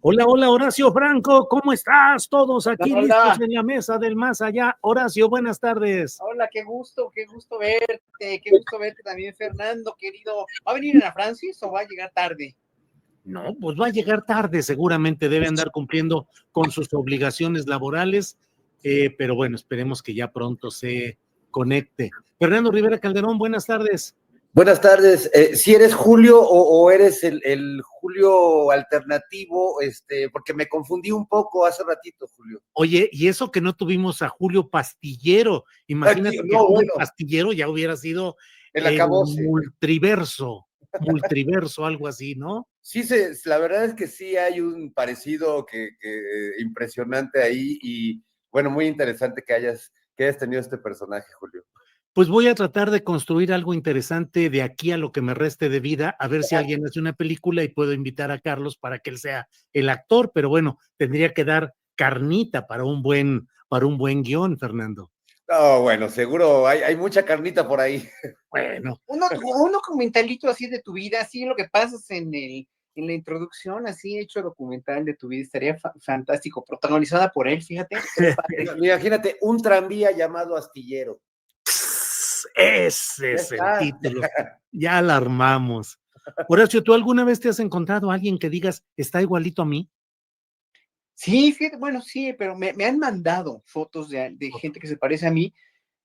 Hola, hola, Horacio Franco, ¿cómo estás? Todos aquí Hola. listos en la mesa del más allá. Horacio, buenas tardes. Hola, qué gusto verte también, Fernando, querido. ¿Va a venir Ana Francis o va a llegar tarde? No, pues va a llegar tarde, seguramente debe andar cumpliendo con sus obligaciones laborales, pero bueno, esperemos que ya pronto se conecte. Fernando Rivera Calderón, buenas tardes. Buenas tardes. ¿Si eres Julio o eres el Julio alternativo? Porque me confundí un poco hace ratito, Julio. Oye, y eso que no tuvimos a Julio Pastillero, imagínate Aquí, que no, Julio bueno, Pastillero ya hubiera sido el acabose. multiverso, algo así, ¿no? Sí, la verdad es que sí hay un parecido que impresionante ahí y bueno, muy interesante que hayas tenido este personaje, Julio. Pues voy a tratar de construir algo interesante de aquí a lo que me reste de vida, a ver si alguien hace una película y puedo invitar a Carlos para que él sea el actor, pero bueno, tendría que dar carnita para un buen guión, Fernando. No, bueno, seguro hay mucha carnita por ahí. Bueno. Un documentalito así de tu vida, así lo que pasas en la introducción, así hecho documental de tu vida, estaría fantástico, protagonizada por él, fíjate. Imagínate, un tranvía llamado Astillero. Ese es el título. Ya la armamos. Horacio, ¿tú alguna vez te has encontrado a alguien que digas, está igualito a mí? Sí, fíjate, bueno, sí, pero me han mandado fotos de gente que se parece a mí.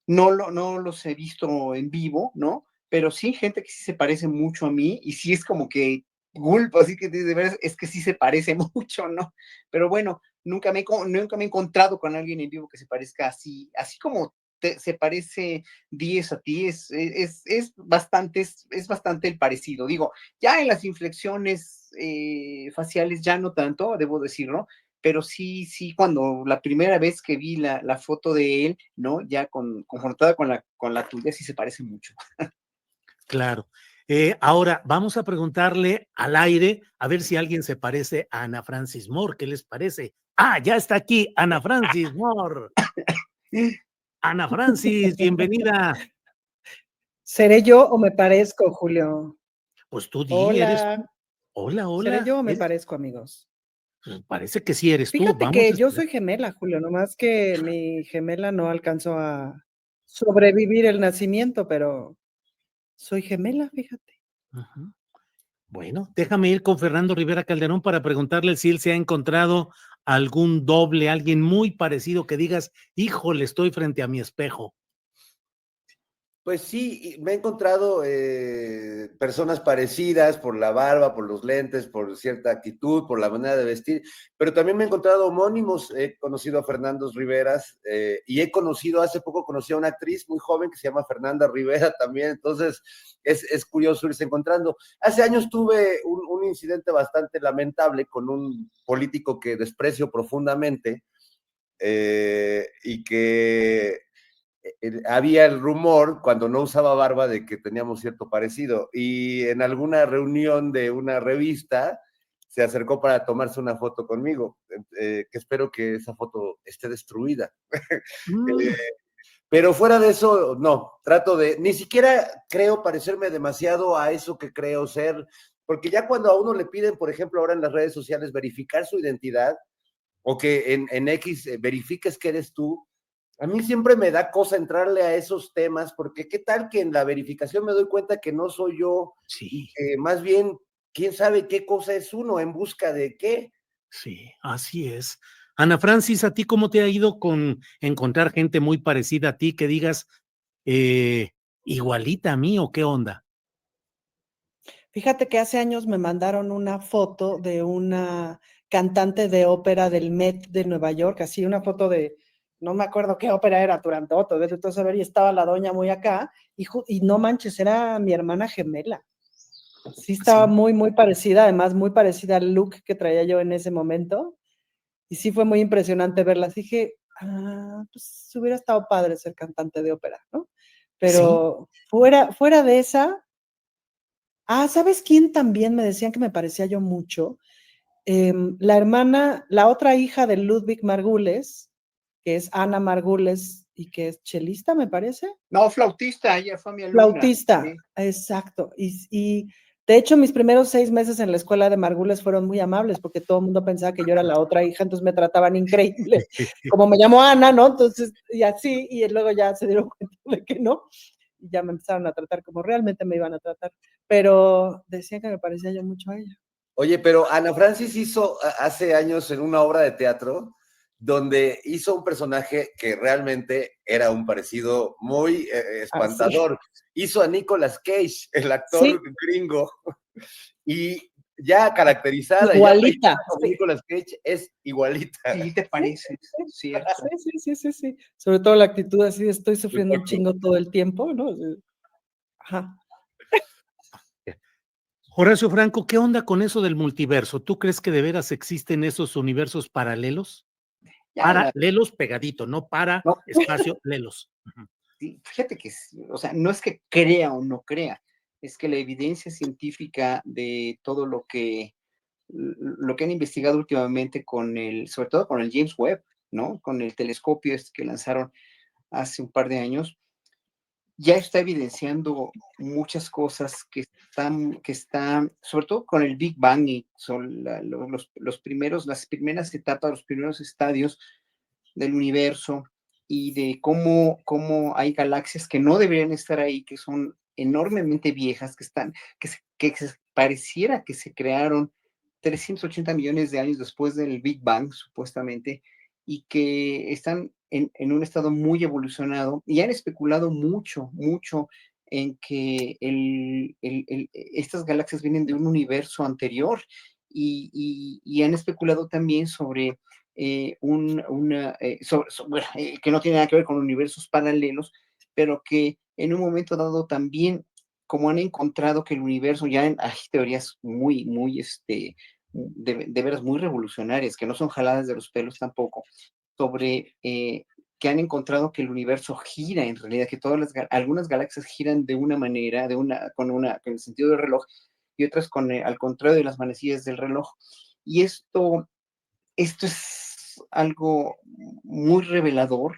No los he visto en vivo, ¿no? Pero sí, gente que sí se parece mucho a mí y sí es como que gulpo, así que de veras es que sí se parece mucho, ¿no? Pero bueno, nunca me he encontrado con alguien en vivo que se parezca así como se parece 10 a ti, es bastante el parecido. Digo, ya en las inflexiones faciales ya no tanto, debo decirlo, pero sí, cuando la primera vez que vi la foto de él, ¿no? Ya confrontada con la tuya, sí se parece mucho. Claro. Ahora, vamos a preguntarle al aire a ver si alguien se parece a Ana Francis Moore. ¿Qué les parece? Ah, ya está aquí Ana Francis Moore. Ana Francis, bienvenida. ¿Seré yo o me parezco, Julio? Pues tú di, eres. Hola. Hola, ¿Seré yo o me eres. parezco, amigos? Pues parece que sí eres tú. Fíjate Vamos a que yo esperar. soy gemela, Julio, nomás que mi gemela no alcanzó a sobrevivir el nacimiento, pero soy gemela, fíjate. Ujú. Bueno, déjame ir con Fernando Rivera Calderón para preguntarle si él se ha encontrado algún doble, alguien muy parecido que digas, híjole, estoy frente a mi espejo. Pues sí, me he encontrado personas parecidas por la barba, por los lentes, por cierta actitud, por la manera de vestir, pero también me he encontrado homónimos. He conocido a Fernando Riveras y hace poco conocí a una actriz muy joven que se llama Fernanda Rivera también, entonces es curioso irse encontrando. Hace años tuve un incidente bastante lamentable con un político que desprecio profundamente y que había el rumor cuando no usaba barba de que teníamos cierto parecido y en alguna reunión de una revista se acercó para tomarse una foto conmigo, que espero que esa foto esté destruida. Pero fuera de eso, no, ni siquiera creo parecerme demasiado a eso que creo ser, porque ya cuando a uno le piden, por ejemplo, ahora en las redes sociales, verificar su identidad, o que en X verifiques que eres tú, a mí siempre me da cosa entrarle a esos temas, porque qué tal que en la verificación me doy cuenta que no soy yo, Sí. y que más bien, quién sabe qué cosa es uno, en busca de qué. Sí, así es. Ana Francis, ¿a ti cómo te ha ido con encontrar gente muy parecida a ti que digas eh, igualita a mí o qué onda? Fíjate que hace años me mandaron una foto de una cantante de ópera del Met de Nueva York, así una foto de, no me acuerdo qué ópera era, Turandot, vete tú a saber, y estaba la doña muy acá, y no manches, era mi hermana gemela. Sí estaba muy, muy parecida, además muy parecida al look que traía yo en ese momento, y sí fue muy impresionante verla. Dije, pues hubiera estado padre ser cantante de ópera, ¿no? Pero fuera de esa, ¿sabes quién también me decían que me parecía yo mucho? La otra hija de Ludwig Margules, que es Ana Margules y que es chelista, me parece. No, flautista, ella fue mi alumna. Flautista, Sí. exacto. Y De hecho, mis primeros 6 meses en la escuela de Margules fueron muy amables porque todo el mundo pensaba que yo era la otra hija, entonces me trataban increíble. Como me llamo Ana, ¿no? Entonces, y así, y luego ya se dieron cuenta de que no, y ya me empezaron a tratar como realmente me iban a tratar. Pero decían que me parecía yo mucho a ella. Oye, pero Ana Francis hizo hace años en una obra de teatro donde hizo un personaje que realmente era un parecido muy espantador. Hizo a Nicolas Cage, el actor gringo, y ya caracterizada, igualita. Ya como Nicolas Cage es igualita. Sí, te parece, cierto. Sí. Sobre todo la actitud así de estoy sufriendo un chingo todo el tiempo, ¿no? Ajá. Horacio Franco, ¿qué onda con eso del multiverso? ¿Tú crees que de veras existen esos universos paralelos? Paralelos pegadito, no para No. espacio, lelos. Sí, fíjate que, o sea, no es que crea o no crea, es que la evidencia científica de todo lo que han investigado últimamente sobre todo con el James Webb, ¿no? Con el telescopio que lanzaron hace un par de años, ya está evidenciando muchas cosas que están, sobre todo con el Big Bang y son las primeras etapas, los primeros estadios del universo y de cómo hay galaxias que no deberían estar ahí, que son enormemente viejas, que pareciera que se crearon 380 millones de años después del Big Bang, supuestamente, y que están en un estado muy evolucionado y han especulado mucho en que estas galaxias vienen de un universo anterior y han especulado también sobre que no tiene nada que ver con universos paralelos, pero que en un momento dado también, como han encontrado que el universo, hay teorías muy, de veras muy revolucionarias, que no son jaladas de los pelos tampoco, sobre que han encontrado que el universo gira en realidad, que algunas galaxias giran de una manera, con el sentido del reloj, y otras al contrario de las manecillas del reloj. Y esto es algo muy revelador,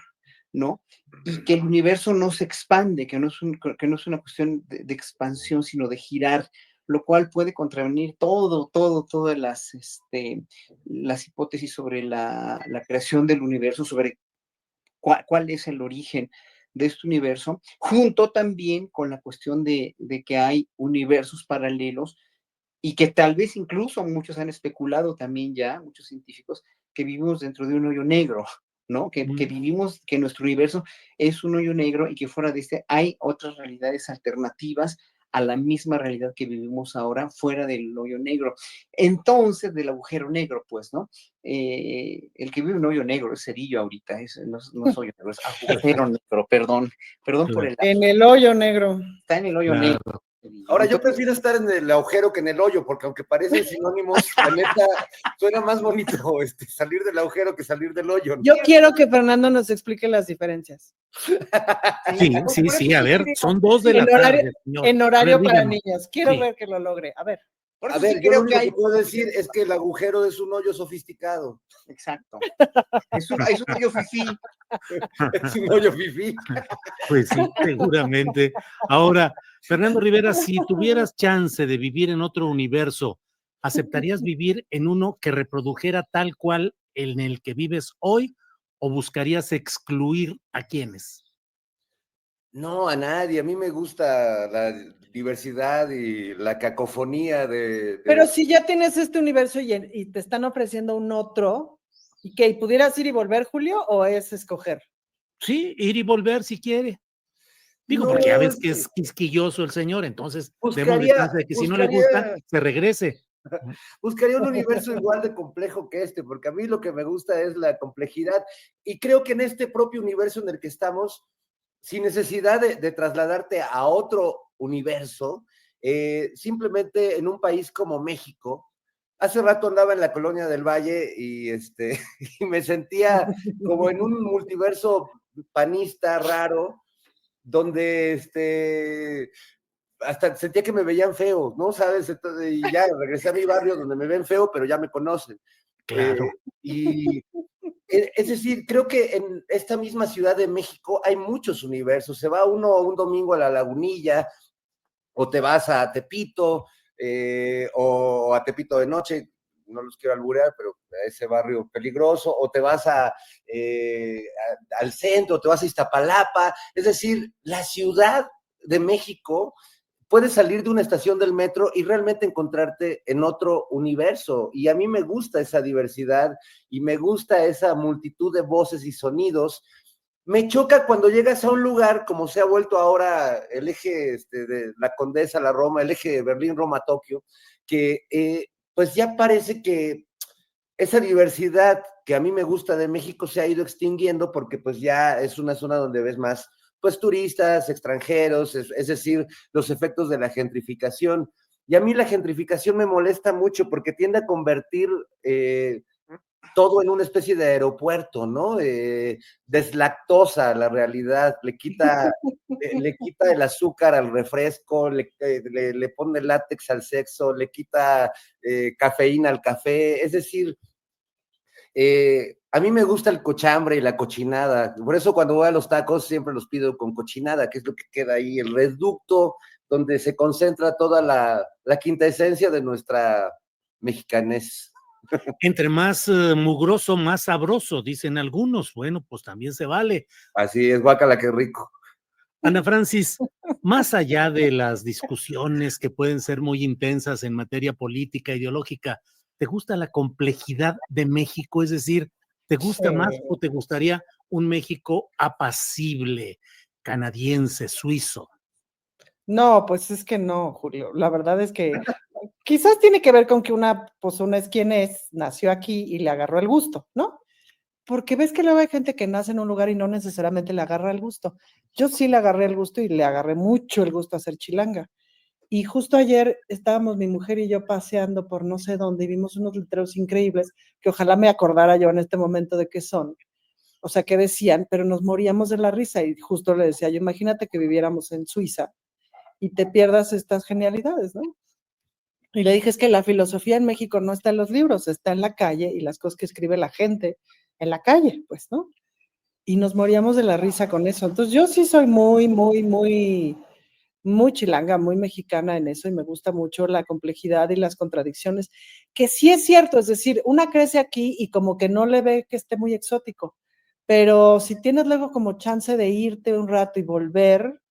¿no? Y que el universo no se expande, que no es una cuestión de expansión, sino de girar, lo cual puede contravenir todas las hipótesis sobre la creación del universo, sobre cuál es el origen de este universo, junto también con la cuestión de que hay universos paralelos y que tal vez incluso muchos han especulado también ya, muchos científicos, que vivimos dentro de un hoyo negro, ¿no? Que vivimos, que nuestro universo es un hoyo negro y que fuera de hay otras realidades alternativas a la misma realidad que vivimos ahora fuera del hoyo negro. Entonces, del agujero negro, pues, ¿no? El que vive en un hoyo negro es cerillo ahorita, no es hoyo negro, es agujero negro, perdón por el... En el hoyo negro. Está en el hoyo negro. Ahora, yo prefiero estar en el agujero que en el hoyo, porque aunque parecen sinónimos, la neta, suena más bonito salir del agujero que salir del hoyo, ¿no? Yo quiero que Fernando nos explique las diferencias. Sí, a ver, son 2 de la tarde, señor. En horario para niños. Quiero ver que lo logre. A ver. A ver, yo lo único que puedo decir es que el agujero es un hoyo sofisticado. Exacto. Es un hoyo fifí. Es un hoyo fifí. Pues sí, seguramente. Ahora, Fernando Rivera, si tuvieras chance de vivir en otro universo, ¿aceptarías vivir en uno que reprodujera tal cual en el que vives hoy o buscarías excluir a quienes? No, a nadie. A mí me gusta la diversidad y la cacofonía de... Pero si ya tienes este universo y te están ofreciendo un otro, ¿y qué? ¿Pudieras ir y volver, Julio, o es escoger? Sí, ir y volver si quiere. Digo, porque ya ves que es quisquilloso el señor, entonces démosle chance de que si no le gusta, se regrese. Buscaría un universo igual de complejo que este, porque a mí lo que me gusta es la complejidad, y creo que en este propio universo en el que estamos, sin necesidad de trasladarte a otro universo, simplemente en un país como México, hace rato andaba en la Colonia del Valle y, y me sentía como en un multiverso panista raro, donde hasta sentía que me veían feo, ¿no? ¿Sabes? Entonces, y ya regresé a mi barrio donde me ven feo, pero ya me conocen. Claro. Es decir, creo que en esta misma Ciudad de México hay muchos universos. Se va uno un domingo a la Lagunilla, o te vas a Tepito, o a Tepito de noche, no los quiero alburear, pero a ese barrio peligroso, o te vas al centro, te vas a Iztapalapa, es decir, la Ciudad de México puedes salir de una estación del metro y realmente encontrarte en otro universo. Y a mí me gusta esa diversidad y me gusta esa multitud de voces y sonidos. Me choca cuando llegas a un lugar como se ha vuelto ahora el eje de la Condesa, la Roma, el eje de Berlín, Roma, Tokio, que pues ya parece que esa diversidad que a mí me gusta de México se ha ido extinguiendo porque pues ya es una zona donde ves más pues turistas, extranjeros, es decir, los efectos de la gentrificación. Y a mí la gentrificación me molesta mucho porque tiende a convertir todo en una especie de aeropuerto, ¿no? Deslactosa la realidad, le quita el azúcar al refresco, le pone látex al sexo, le quita cafeína al café, es decir, a mí me gusta el cochambre y la cochinada, por eso cuando voy a los tacos siempre los pido con cochinada, que es lo que queda ahí, el reducto donde se concentra toda la quinta esencia de nuestra mexicanés. Entre más mugroso, más sabroso, dicen algunos. Bueno, pues también se vale. Así es, guácala, qué rico. Ana Francis, más allá de las discusiones que pueden ser muy intensas en materia política, ideológica, ¿te gusta la complejidad de México? Es decir, ¿te gusta más o te gustaría un México apacible, canadiense, suizo? No, pues es que no, Julio. La verdad es que quizás tiene que ver con que pues una es quien es, nació aquí y le agarró el gusto, ¿no? Porque ves que luego hay gente que nace en un lugar y no necesariamente le agarra el gusto. Yo sí le agarré el gusto y le agarré mucho el gusto a ser chilanga. Y justo ayer estábamos mi mujer y yo paseando por no sé dónde y vimos unos letreros increíbles que ojalá me acordara yo en este momento de qué son. O sea, qué decían, pero nos moríamos de la risa y justo le decía yo, imagínate que viviéramos en Suiza y te pierdas estas genialidades, ¿no? Y le dije, es que la filosofía en México no está en los libros, está en la calle y las cosas que escribe la gente en la calle, pues, ¿no? Y nos moríamos de la risa con eso. Entonces yo sí soy muy chilanga, muy mexicana en eso y me gusta mucho la complejidad y las contradicciones, que sí es cierto, es decir, una crece aquí y como que no le ve que esté muy exótico, pero si tienes luego como chance de irte un rato y volver,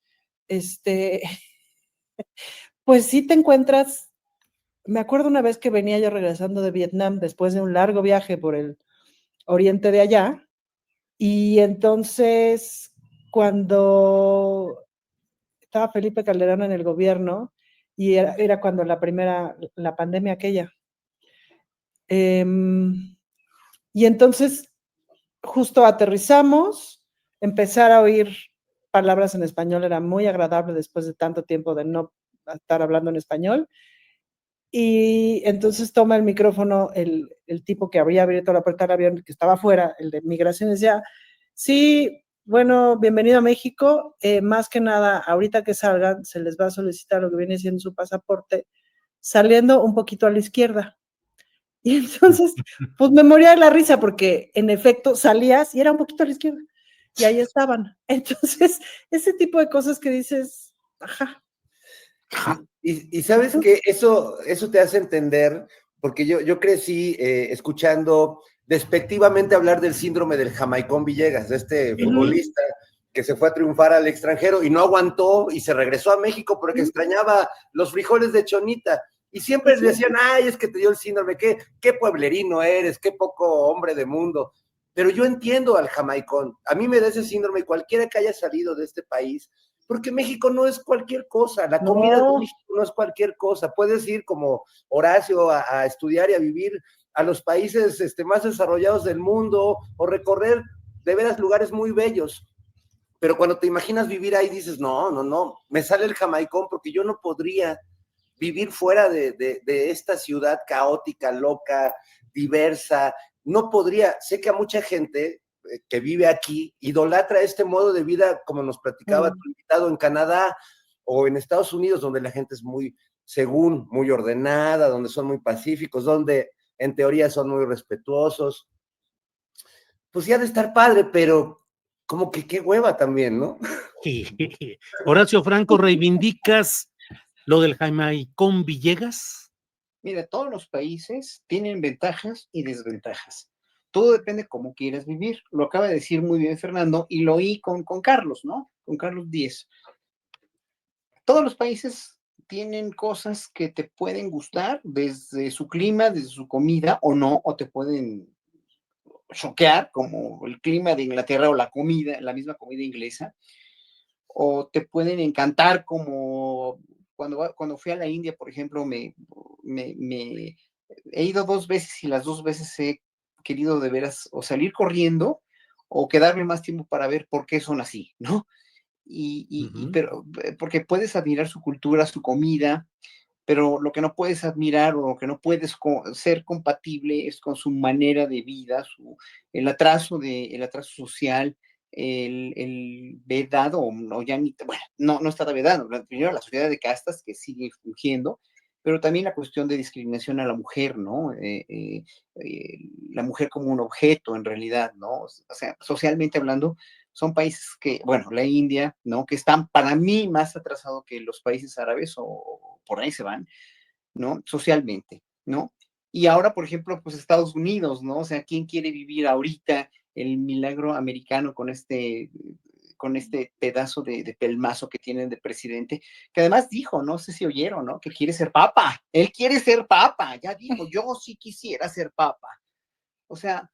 pues sí te encuentras. Me acuerdo una vez que venía yo regresando de Vietnam después de un largo viaje por el oriente de allá, y entonces cuando estaba Felipe Calderón en el gobierno, y era cuando la pandemia aquella, y entonces justo aterrizamos, empezar a oír palabras en español era muy agradable después de tanto tiempo de no estar hablando en español. Y entonces toma el micrófono el tipo que habría abierto la puerta del avión, que estaba afuera, el de migración, decía, sí, bueno, bienvenido a México, más que nada, ahorita que salgan, se les va a solicitar lo que viene siendo su pasaporte, saliendo un poquito a la izquierda. Y entonces, pues me moría de la risa, porque en efecto salías y era un poquito a la izquierda, y ahí estaban. Entonces, ese tipo de cosas que dices, ajá. Y sabes que eso te hace entender, porque yo crecí escuchando despectivamente hablar del síndrome del Jamaicón Villegas, de este futbolista que se fue a triunfar al extranjero y no aguantó y se regresó a México porque extrañaba los frijoles de chonita. Y siempre le decían, ay, es que te dio el síndrome, qué pueblerino eres, qué poco hombre de mundo. Pero yo entiendo al Jamaicón. A mí me da ese síndrome, cualquiera que haya salido de este país, porque México no es cualquier cosa, la comida de México no es cualquier cosa. Puedes ir como Horacio a estudiar y a vivir a los países más desarrollados del mundo o recorrer de veras lugares muy bellos. Pero cuando te imaginas vivir ahí dices, no, me sale el Jamaicón porque yo no podría vivir fuera de esta ciudad caótica, loca, diversa. No podría, sé que a mucha gente que vive aquí idolatra este modo de vida, como nos platicaba tu invitado, en Canadá o en Estados Unidos, donde la gente es muy, según, muy ordenada, donde son muy pacíficos, donde en teoría son muy respetuosos. Pues ya de estar padre, pero como que qué hueva también, ¿no? Horacio Franco, reivindicas lo del Jamaicón Villegas? Mira, todos los países tienen ventajas y desventajas. Todo depende cómo quieras vivir. Lo acaba de decir muy bien Fernando y lo oí con Carlos, ¿no? Con Carlos Díez. Todos los países tienen cosas que te pueden gustar desde su clima, desde su comida o no, o te pueden choquear, como el clima de Inglaterra o la comida, la misma comida inglesa, o te pueden encantar como cuando fui a la India, por ejemplo, me he ido 2 veces y las 2 veces he querido de veras o salir corriendo o quedarme más tiempo para ver por qué son así, ¿no? Pero porque puedes admirar su cultura, su comida, pero lo que no puedes admirar o lo que no puedes ser compatible es con su manera de vida, el atraso social, el vedado, o ya ni, bueno, no está vedado, primero la sociedad de castas que sigue fungiendo, pero también la cuestión de discriminación a la mujer, ¿no? La mujer como un objeto en realidad, ¿no? O sea, socialmente hablando, son países que, bueno, la India, ¿no? Que están para mí más atrasados que los países árabes o por ahí se van, ¿no? Socialmente, ¿no? Y ahora, por ejemplo, pues Estados Unidos, ¿no? O sea, ¿quién quiere vivir ahorita el milagro americano con este pedazo de pelmazo que tienen de presidente? Que además dijo, no sé si oyeron, ¿no? Que quiere ser papa. Él quiere ser papa. Ya dijo, yo sí quisiera ser papa. O sea,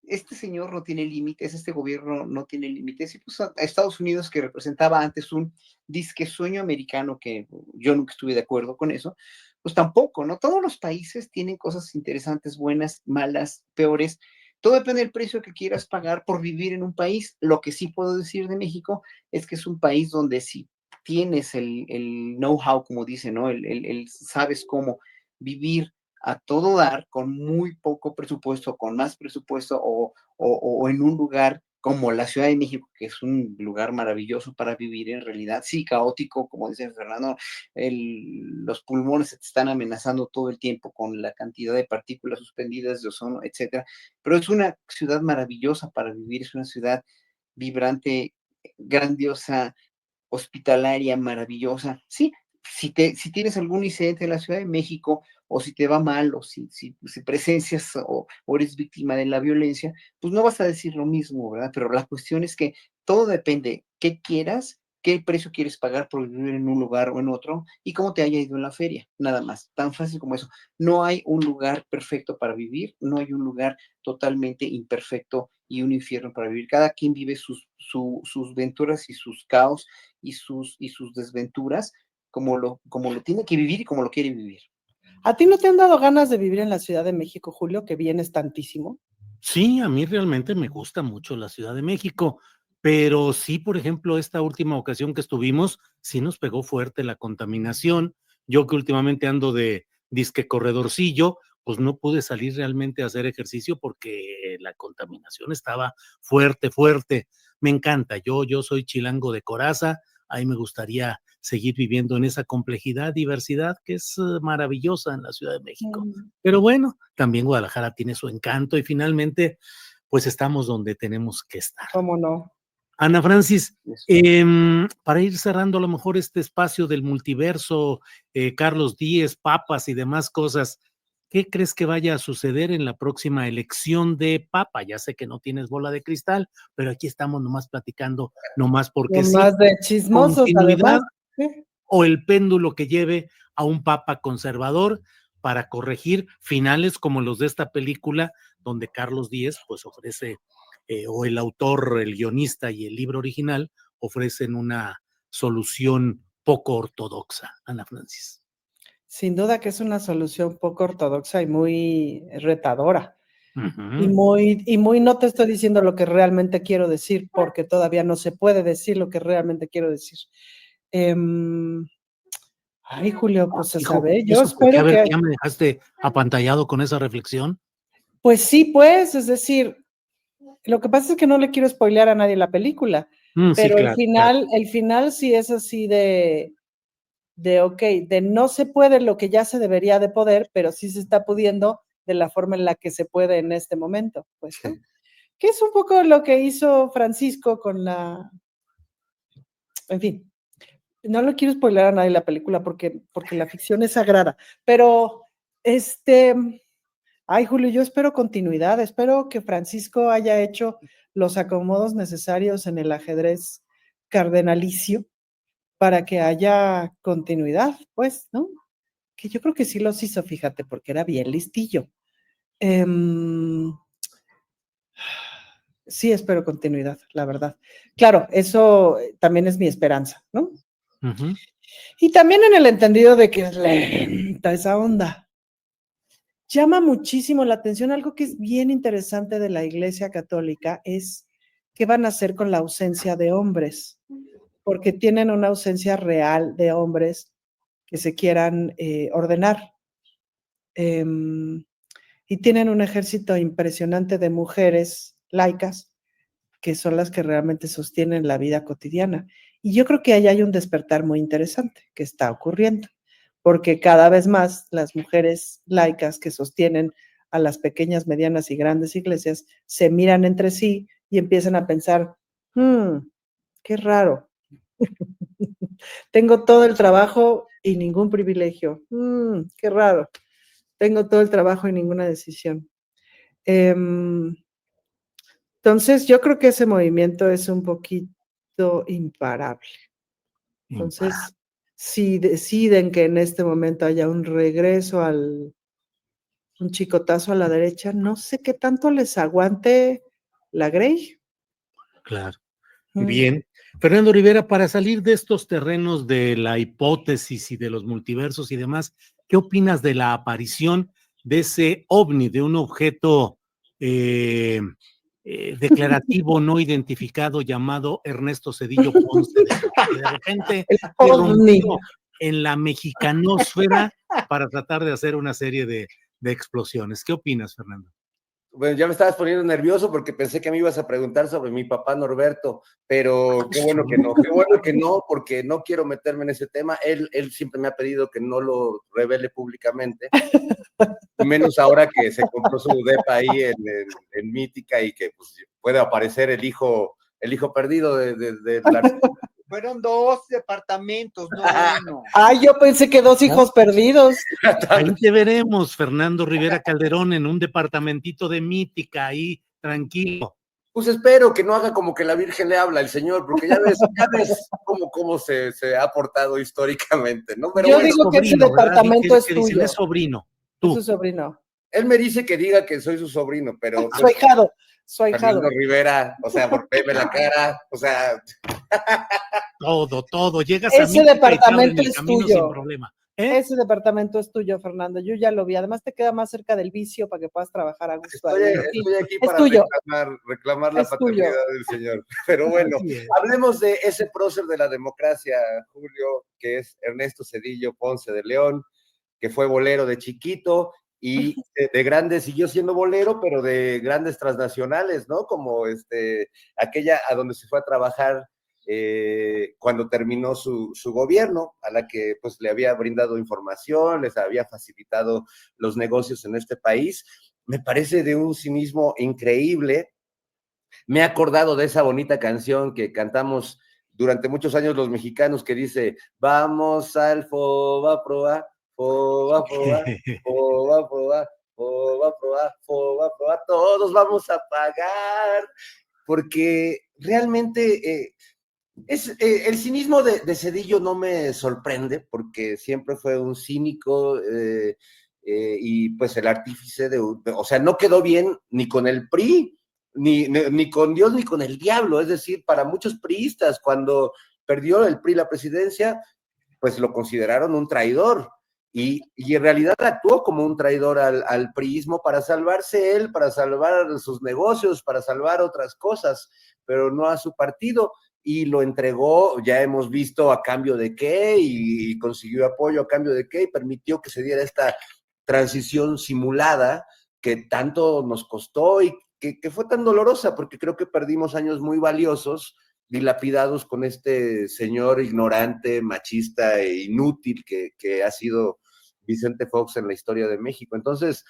este señor no tiene límites, este gobierno no tiene límites, y pues a Estados Unidos, que representaba antes un disque sueño americano, que yo nunca estuve de acuerdo con eso, pues tampoco, ¿no? Todos los países tienen cosas interesantes, buenas, malas, peores. Todo depende del precio que quieras pagar por vivir en un país. Lo que sí puedo decir de México es que es un país donde si tienes el know-how, como dice, ¿no? El sabes cómo vivir a todo dar, con muy poco presupuesto, con más presupuesto, o en un lugar como la Ciudad de México, que es un lugar maravilloso para vivir en realidad, sí, caótico, como dice Fernando, los pulmones se te están amenazando todo el tiempo con la cantidad de partículas suspendidas de ozono, etcétera, pero es una ciudad maravillosa para vivir, es una ciudad vibrante, grandiosa, hospitalaria, maravillosa. Sí, si tienes algún incidente en la Ciudad de México, o si te va mal, o si presencias o eres víctima de la violencia, pues no vas a decir lo mismo, ¿verdad? Pero la cuestión es que todo depende qué quieras, qué precio quieres pagar por vivir en un lugar o en otro, y cómo te haya ido en la feria, nada más, tan fácil como eso. No hay un lugar perfecto para vivir, no hay un lugar totalmente imperfecto y un infierno para vivir. Cada quien vive sus venturas y sus caos y sus desventuras como lo tiene que vivir y como lo quiere vivir. ¿A ti no te han dado ganas de vivir en la Ciudad de México, Julio, que vienes tantísimo? Sí, a mí realmente me gusta mucho la Ciudad de México, pero sí, por ejemplo, esta última ocasión que estuvimos, sí nos pegó fuerte la contaminación. Yo que últimamente ando de disque corredorcillo, pues no pude salir realmente a hacer ejercicio porque la contaminación estaba fuerte, fuerte. Me encanta, yo soy chilango de coraza, ahí me gustaría seguir viviendo en esa complejidad, diversidad que es maravillosa en la Ciudad de México. Pero bueno, también Guadalajara tiene su encanto y finalmente, pues estamos donde tenemos que estar. ¿Cómo no? Ana Francis, para ir cerrando a lo mejor este espacio del multiverso, Carlos Díez, papas y demás cosas, ¿qué crees que vaya a suceder en la próxima elección de papa? Ya sé que no tienes bola de cristal, pero aquí estamos nomás platicando, nomás porque sí. Más de chismosos, Continuidad además. ¿Sí? o el péndulo que lleve a un papa conservador para corregir finales como los de esta película, donde Carlos Díez pues ofrece, o el autor, el guionista y el libro original ofrecen una solución poco ortodoxa, Ana Francis. Sin duda que es una solución poco ortodoxa y muy retadora. Y Uh-huh. muy, no te estoy diciendo lo que realmente quiero decir, porque todavía no se puede decir lo que realmente quiero decir. Ay, Julio, pues a Hijo, saber, yo eso porque, a espero ver, que, ya me dejaste apantallado con esa reflexión. pues sí, pues, es decir, lo que pasa es que no le quiero spoilear a nadie la película, Sí, pero claro, claro. el final sí es así ok, de no se puede lo que ya se debería de poder, pero sí se está pudiendo de la forma en la que se puede en este momento, pues, ¿no? Que es un poco lo que hizo Francisco con en fin, no lo quiero spoiler a nadie la película porque la ficción es sagrada, pero ay, Julio, yo espero continuidad, espero que Francisco haya hecho los acomodos necesarios en el ajedrez cardenalicio para que haya continuidad, pues, ¿no? Que yo creo que sí los hizo, fíjate, porque era bien listillo. Sí, espero continuidad, la verdad. Claro, eso también es mi esperanza, ¿no? Ujú. Y también en el entendido de que es lenta esa onda. Llama muchísimo la atención, algo que es bien interesante de la Iglesia Católica es qué van a hacer con la ausencia de hombres, porque tienen una ausencia real de hombres que se quieran ordenar. Y tienen un ejército impresionante de mujeres laicas que son las que realmente sostienen la vida cotidiana. Y yo creo que ahí hay un despertar muy interesante que está ocurriendo, porque cada vez más las mujeres laicas que sostienen a las pequeñas, medianas y grandes iglesias se miran entre sí y empiezan a pensar, qué raro, tengo todo el trabajo y ningún privilegio, qué raro, tengo todo el trabajo y ninguna decisión. Entonces, yo creo que ese movimiento es un poquito imparable. Entonces, si deciden que en este momento haya un regreso un chicotazo a la derecha, no sé qué tanto les aguante la Grey. Claro. Bien. Fernando Rivera, para salir de estos terrenos de la hipótesis y de los multiversos y demás, ¿qué opinas de la aparición de ese ovni, de un objeto declarativo no identificado llamado Ernesto Zedillo Ponce de León, que de repente El ovni. irrumpió en la mexicanósfera para tratar de hacer una serie de explosiones? ¿Qué opinas, Fernando? Bueno, ya me estabas poniendo nervioso porque pensé que me ibas a preguntar sobre mi papá Norberto, pero qué bueno que no, porque no quiero meterme en ese tema. Él siempre me ha pedido que no lo revele públicamente, menos ahora que se compró su depa ahí en Mítica y que pues, puede aparecer el hijo perdido de la... Fueron 2 departamentos, no uno. Ay, yo pensé que 2 hijos perdidos. Ahí te veremos, Fernando Rivera Calderón, en un departamentito de Mítica, ahí, tranquilo. Pues espero que no haga como que la Virgen le habla al Señor, porque ya ves cómo se ha portado históricamente, ¿no? Pero yo bueno, digo que ese departamento es tuyo. Dicen, es sobrino. Es su sobrino. Él me dice que diga que soy su sobrino, pero... Su ahijado. Fernando Rivera, o sea, volveme la cara, o sea... Todo. Llegas ese a Mítica departamento y te abren el es camino tuyo. sin problema. Ese departamento es tuyo, Fernando. Yo ya lo vi. Además, te queda más cerca del vicio para que puedas trabajar a gusto. Estoy aquí es para tuyo. reclamar la paternidad del señor. Pero bueno, hablemos de ese prócer de la democracia, Julio, que es Ernesto Zedillo Ponce de León, que fue bolero de chiquito y de grande siguió siendo bolero, pero de grandes transnacionales, ¿no? Como aquella a donde se fue a trabajar cuando terminó su gobierno, a la que pues le había brindado información, les había facilitado los negocios en este país. Me parece de un cinismo increíble. Me he acordado de esa bonita canción que cantamos durante muchos años los mexicanos que dice, vamos al Fobaproa, Fobaproa, Fobaproa, Fobaproa, Fobaproa, todos vamos a pagar, porque realmente el cinismo de Zedillo no me sorprende, porque siempre fue un cínico y pues el artífice o sea, no quedó bien ni con el PRI, ni con Dios, ni con el diablo. Es decir, para muchos priistas, cuando perdió el PRI la presidencia, pues lo consideraron un traidor. Y en realidad actuó como un traidor al priismo para salvarse él, para salvar sus negocios, para salvar otras cosas, pero no a su partido. Y lo entregó, ya hemos visto a cambio de qué, y consiguió apoyo a cambio de qué, y permitió que se diera esta transición simulada que tanto nos costó y que fue tan dolorosa, porque creo que perdimos años muy valiosos, dilapidados con este señor ignorante, machista e inútil que ha sido Vicente Fox en la historia de México. Entonces,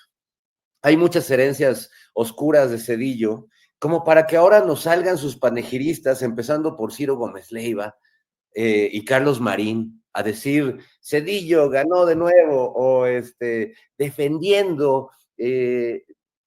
hay muchas herencias oscuras de Zedillo, como para que ahora nos salgan sus panegiristas, empezando por Ciro Gómez Leiva, y Carlos Marín, a decir, Zedillo ganó de nuevo, o defendiendo,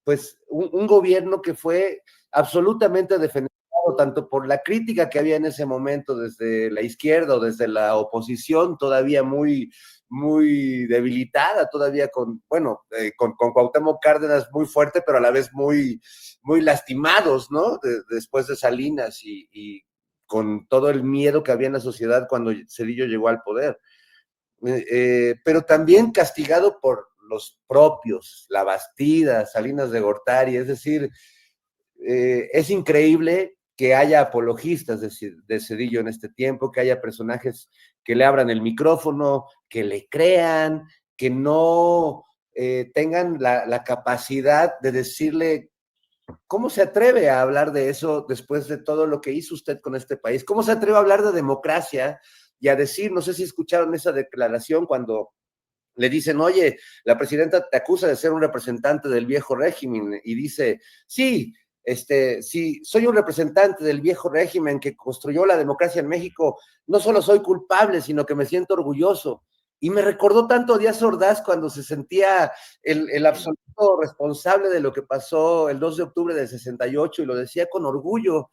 pues, un gobierno que fue absolutamente defendido tanto por la crítica que había en ese momento desde la izquierda o desde la oposición, todavía muy, muy debilitada, todavía con Cuauhtémoc Cárdenas muy fuerte, pero a la vez muy, muy lastimados, ¿no? Después de Salinas y con todo el miedo que había en la sociedad cuando Zedillo llegó al poder. Pero también castigado por los propios, La Bastida, Salinas de Gortari, es decir, es increíble que haya apologistas de Zedillo en este tiempo, que haya personajes que le abran el micrófono, que le crean, que no tengan la capacidad de decirle, ¿cómo se atreve a hablar de eso después de todo lo que hizo usted con este país? ¿Cómo se atreve a hablar de democracia y a decir, no sé si escucharon esa declaración cuando le dicen, oye, la presidenta te acusa de ser un representante del viejo régimen, y dice, sí, sí, soy un representante del viejo régimen que construyó la democracia en México, no solo soy culpable, sino que me siento orgulloso. Y me recordó tanto a Díaz Ordaz cuando se sentía el absoluto responsable de lo que pasó el 2 de octubre del 68 y lo decía con orgullo,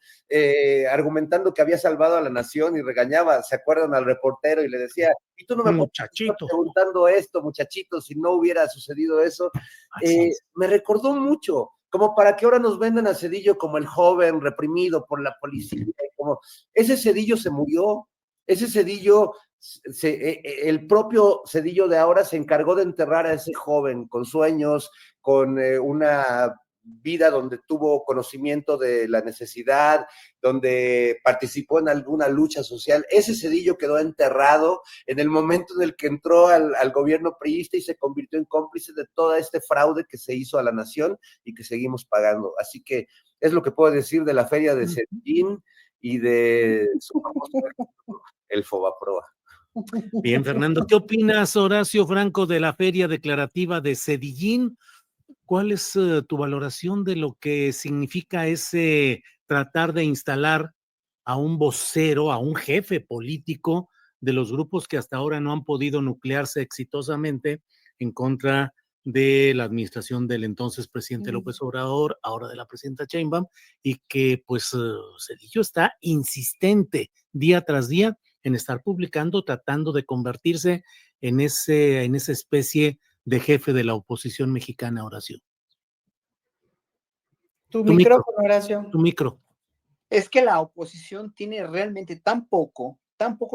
argumentando que había salvado a la nación y regañaba, ¿se acuerdan al reportero? Y le decía, y tú no me puedes estar preguntando esto, muchachito, si no hubiera sucedido eso. Me recordó mucho, como para que ahora nos vendan a Zedillo como el joven reprimido por la policía, como ese Zedillo se murió, ese Zedillo, el propio Zedillo de ahora se encargó de enterrar a ese joven con sueños, con una vida donde tuvo conocimiento de la necesidad, donde participó en alguna lucha social. Ese Zedillo quedó enterrado en el momento en el que entró al gobierno priista y se convirtió en cómplice de todo este fraude que se hizo a la nación y que seguimos pagando. Así que es lo que puedo decir de la feria de Zedillín y de su famoso el Fobaproa. Bien, Fernando, ¿qué opinas, Horacio Franco, de la feria declarativa de Zedillín? ¿Cuál es tu valoración de lo que significa ese tratar de instalar a un vocero, a un jefe político de los grupos que hasta ahora no han podido nuclearse exitosamente en contra de la administración del entonces presidente López Obrador, ahora de la presidenta Sheinbaum, y que pues Zedillo está insistente día tras día en estar publicando, tratando de convertirse en esa especie de jefe de la oposición mexicana, Horacio? Tu micrófono, Horacio. Tu micro. Es que la oposición tiene realmente tan poco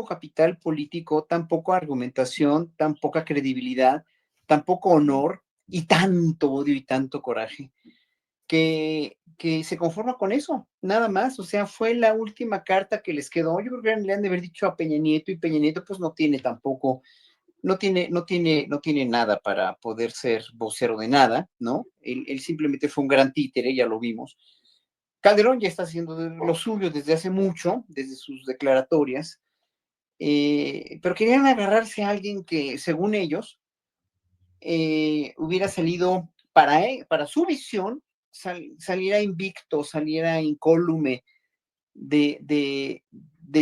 capital político, tan poca argumentación, tan poca credibilidad, tan poco honor y tanto odio y tanto coraje, que se conforma con eso, nada más. O sea, fue la última carta que les quedó. Yo creo que le han de haber dicho a Peña Nieto, y Peña Nieto pues no tiene tampoco, no tiene nada para poder ser vocero de nada, ¿no? Él simplemente fue un gran títere, ya lo vimos. Calderón ya está haciendo lo suyo desde hace mucho, desde sus declaratorias, pero querían agarrarse a alguien que, según ellos, hubiera salido para su visión, saliera invicto, saliera incólume de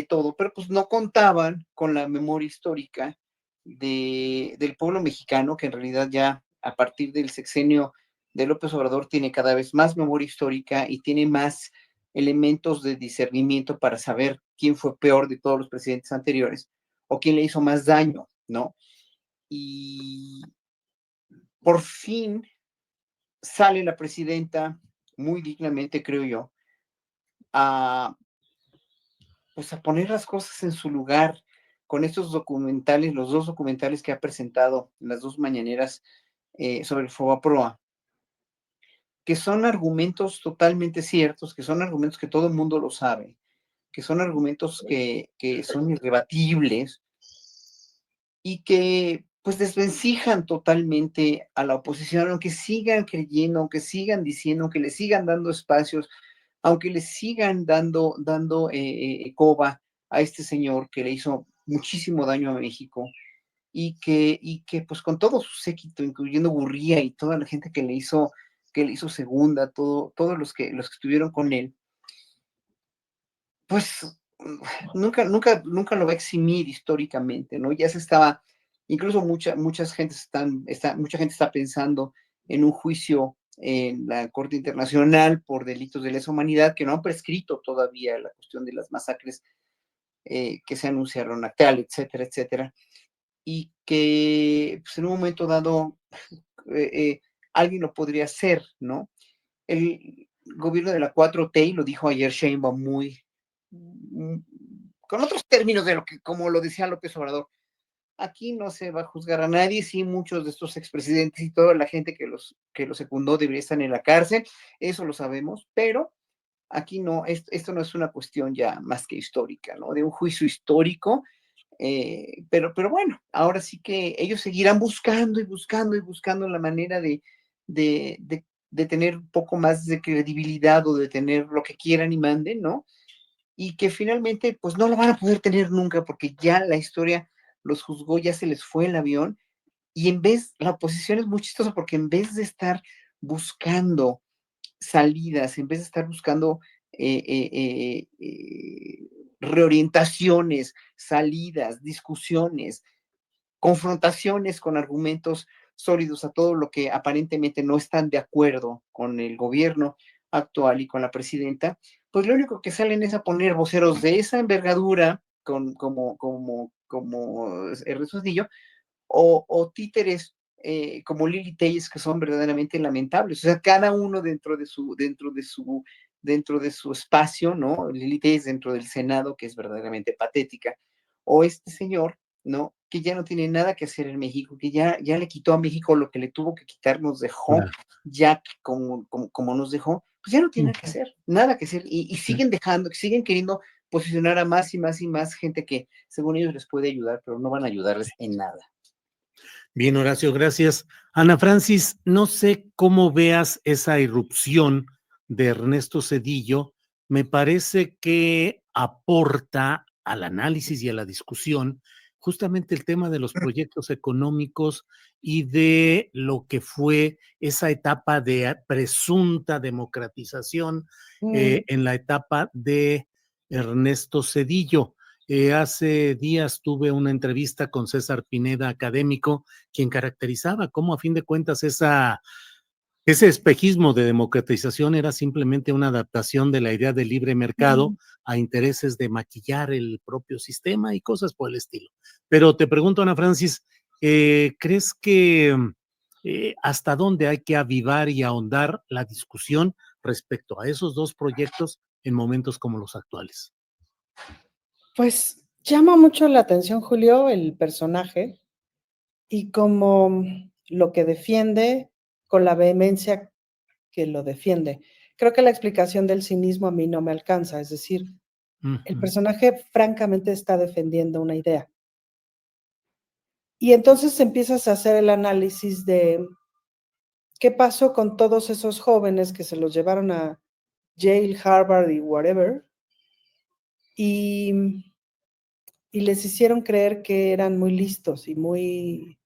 todo, pero pues no contaban con la memoria histórica del pueblo mexicano, que en realidad ya a partir del sexenio de López Obrador tiene cada vez más memoria histórica y tiene más elementos de discernimiento para saber quién fue peor de todos los presidentes anteriores o quién le hizo más daño, ¿no? Y por fin sale la presidenta, muy dignamente, creo yo, a, pues a poner las cosas en su lugar con estos documentales, los dos documentales que ha presentado en las dos mañaneras sobre el Fobaproa, que son argumentos totalmente ciertos, que son argumentos que todo el mundo lo sabe, que son argumentos que son irrebatibles y que pues desvencijan totalmente a la oposición, aunque sigan creyendo, aunque sigan diciendo, aunque le sigan dando espacios, aunque le sigan dando coba a este señor que le hizo muchísimo daño a México y que pues con todo su séquito, incluyendo Gurría y toda la gente que le hizo segunda, todos los que estuvieron con él, pues nunca lo va a eximir históricamente, ¿no? Ya se estaba, incluso mucha gente está pensando en un juicio en la Corte Internacional por delitos de lesa humanidad que no han prescrito todavía la cuestión de las masacres que se anunciaron actual, etcétera, etcétera, y que pues, en un momento dado alguien lo podría hacer, ¿no? El gobierno de la 4T, y lo dijo ayer Sheinbaum con otros términos de lo que, como lo decía López Obrador, aquí no se va a juzgar a nadie, sí, muchos de estos expresidentes y toda la gente que los secundó debería estar en la cárcel, eso lo sabemos, pero aquí no, esto no es una cuestión ya más que histórica, ¿no? De un juicio histórico, pero bueno, ahora sí que ellos seguirán buscando y buscando y buscando la manera de, de, de tener un poco más de credibilidad o de tener lo que quieran y manden, ¿no? Y que finalmente pues no lo van a poder tener nunca porque ya la historia los juzgó, ya se les fue el avión y la oposición es muy chistosa porque en vez de estar buscando salidas, en vez de estar buscando reorientaciones, salidas, discusiones, confrontaciones con argumentos sólidos a todo lo que aparentemente no están de acuerdo con el gobierno actual y con la presidenta, pues lo único que salen es a poner voceros de esa envergadura como Ernesto Cedillo o títeres como Lili Telles que son verdaderamente lamentables. O sea, cada uno dentro de su espacio, ¿no? Lili Telles dentro del Senado, que es verdaderamente patética, o este señor, ¿no? Que ya no tiene nada que hacer en México, que ya le quitó a México lo que le tuvo que quitar, nos dejó, Claro. ya como nos dejó, pues ya no tiene nada que hacer, y siguen siguen queriendo posicionar a más y más y más gente que según ellos les puede ayudar, pero no van a ayudarles en nada. Bien, Horacio, gracias. Ana Francis, no sé cómo veas esa irrupción de Ernesto Zedillo. Me parece que aporta al análisis y a la discusión justamente el tema de los proyectos económicos y de lo que fue esa etapa de presunta democratización en la etapa de Ernesto Zedillo. Hace días tuve una entrevista con César Pineda, académico, quien caracterizaba cómo a fin de cuentas ese espejismo de democratización era simplemente una adaptación de la idea de libre mercado a intereses de maquillar el propio sistema y cosas por el estilo. Pero te pregunto, Ana Francis, ¿crees que hasta dónde hay que avivar y ahondar la discusión respecto a esos dos proyectos en momentos como los actuales? Pues llama mucho la atención, Julio, el personaje y como lo que defiende con la vehemencia que lo defiende. Creo que la explicación del cinismo a mí no me alcanza, es decir, el personaje francamente está defendiendo una idea. Y entonces empiezas a hacer el análisis de qué pasó con todos esos jóvenes que se los llevaron a Yale, Harvard y whatever, y les hicieron creer que eran muy listos y muy,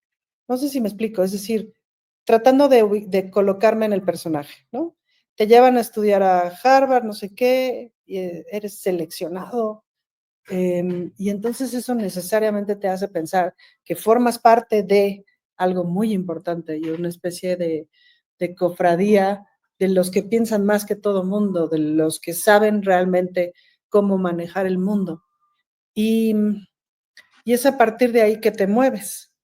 no sé si me explico, es decir, tratando de colocarme en el personaje, ¿no? Te llevan a estudiar a Harvard, no sé qué, y eres seleccionado, y entonces eso necesariamente te hace pensar que formas parte de algo muy importante y una especie de cofradía de los que piensan más que todo mundo, de los que saben realmente cómo manejar el mundo. Y es a partir de ahí que te mueves.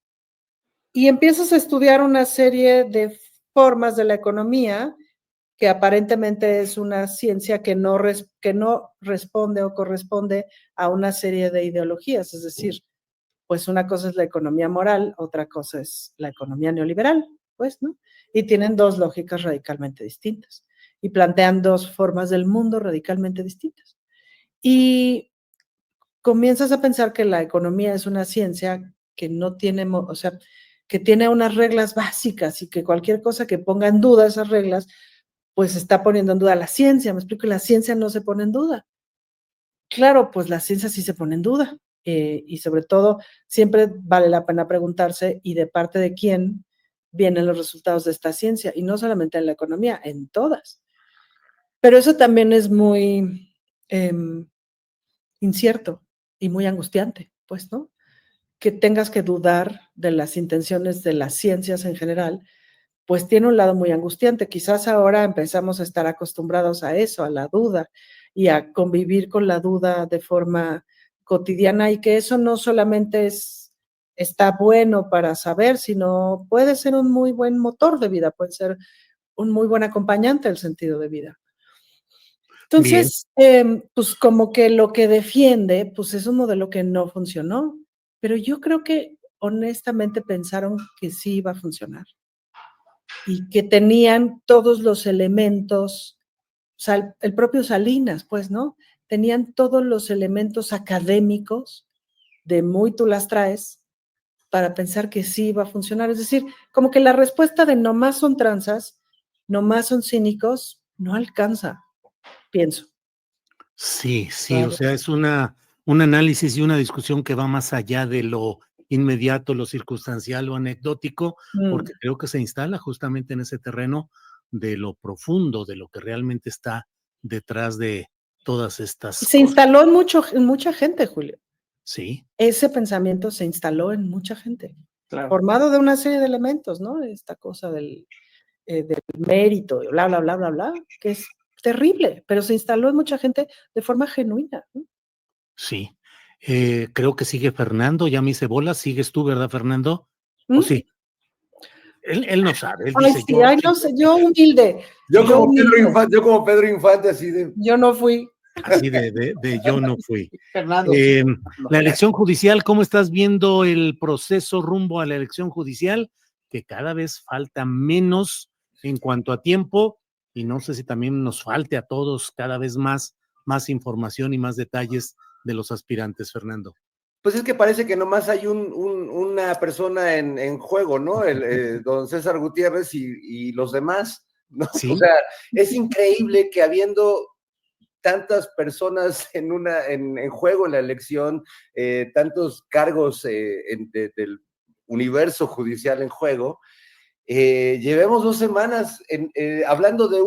Y empiezas a estudiar una serie de formas de la economía que aparentemente es una ciencia que no responde o corresponde a una serie de ideologías. Es decir, pues una cosa es la economía moral, otra cosa es la economía neoliberal, pues, ¿no? Y tienen dos lógicas radicalmente distintas y plantean dos formas del mundo radicalmente distintas. Y comienzas a pensar que la economía es una ciencia que no tiene, o sea, que tiene unas reglas básicas y que cualquier cosa que ponga en duda esas reglas, pues está poniendo en duda la ciencia. Me explico, la ciencia no se pone en duda. Claro, pues la ciencia sí se pone en duda. Y sobre todo, siempre vale la pena preguntarse, ¿y de parte de quién vienen los resultados de esta ciencia? Y no solamente en la economía, en todas. Pero eso también es muy incierto y muy angustiante, pues, ¿no? Que tengas que dudar de las intenciones de las ciencias en general, pues tiene un lado muy angustiante. Quizás ahora empezamos a estar acostumbrados a eso, a la duda y a convivir con la duda de forma cotidiana, y que eso no solamente está bueno para saber, sino puede ser un muy buen motor de vida, puede ser un muy buen acompañante del sentido de vida. Bien, Entonces, pues como que lo que defiende, pues es un modelo que no funcionó, pero yo creo que honestamente pensaron que sí iba a funcionar y que tenían todos los elementos, el propio Salinas, pues, ¿no? Tenían todos los elementos académicos de muy tú las traes para pensar que sí iba a funcionar. Es decir, como que la respuesta de nomás son tranzas, nomás son cínicos, no alcanza, pienso. sí, sí, o Claro. sea, es un análisis y una discusión que va más allá de lo inmediato, lo circunstancial o anecdótico, Mm. porque creo que se instala justamente en ese terreno de lo profundo, de lo que realmente está detrás de todas estas Se cosas. instaló en mucha gente, Julio. Sí, Ese pensamiento se instaló en mucha gente, Claro. formado de una serie de elementos, ¿no? Esta cosa del mérito, y bla, bla, bla, bla, bla, que es terrible, pero se instaló en mucha gente de forma genuina, ¿no? sí. Creo que sigue Fernando, ya me hice bolas. ¿Sigues tú, verdad, Fernando? ¿O ¿Mm? sí? Él no sabe, él Ay, dice sí, yo. ay, no sé, Yo yo humilde, Yo como Pedro Infante, así de... yo no fui. Así de yo no fui. Fernando, sí. La elección judicial, ¿cómo estás viendo el proceso rumbo a la elección judicial? Que cada vez falta menos en cuanto a tiempo, y no sé si también nos falte a todos cada vez más información y más detalles de los aspirantes, Fernando. Pues es que parece que nomás hay una persona en juego, ¿no? Don César Gutiérrez y los demás, ¿no? O Sí, sea, es increíble que habiendo tantas personas en juego en la elección, tantos cargos del universo judicial en juego, llevemos 2 semanas hablando de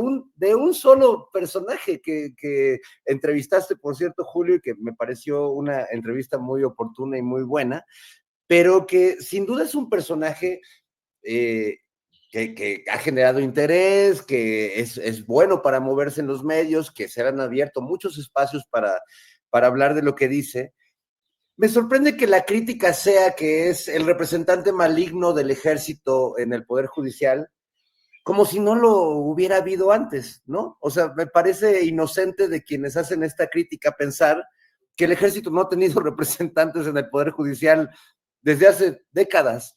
un solo personaje que entrevistaste, por cierto, Julio, y que me pareció una entrevista muy oportuna y muy buena, pero que sin duda es un personaje eh, que ha generado interés, que es bueno para moverse en los medios, que se han abierto muchos espacios para hablar de lo que dice. Me sorprende que la crítica sea que es el representante maligno del ejército en el Poder Judicial, como si no lo hubiera habido antes, ¿no? O sea, me parece inocente de quienes hacen esta crítica pensar que el ejército no ha tenido representantes en el Poder Judicial desde hace décadas,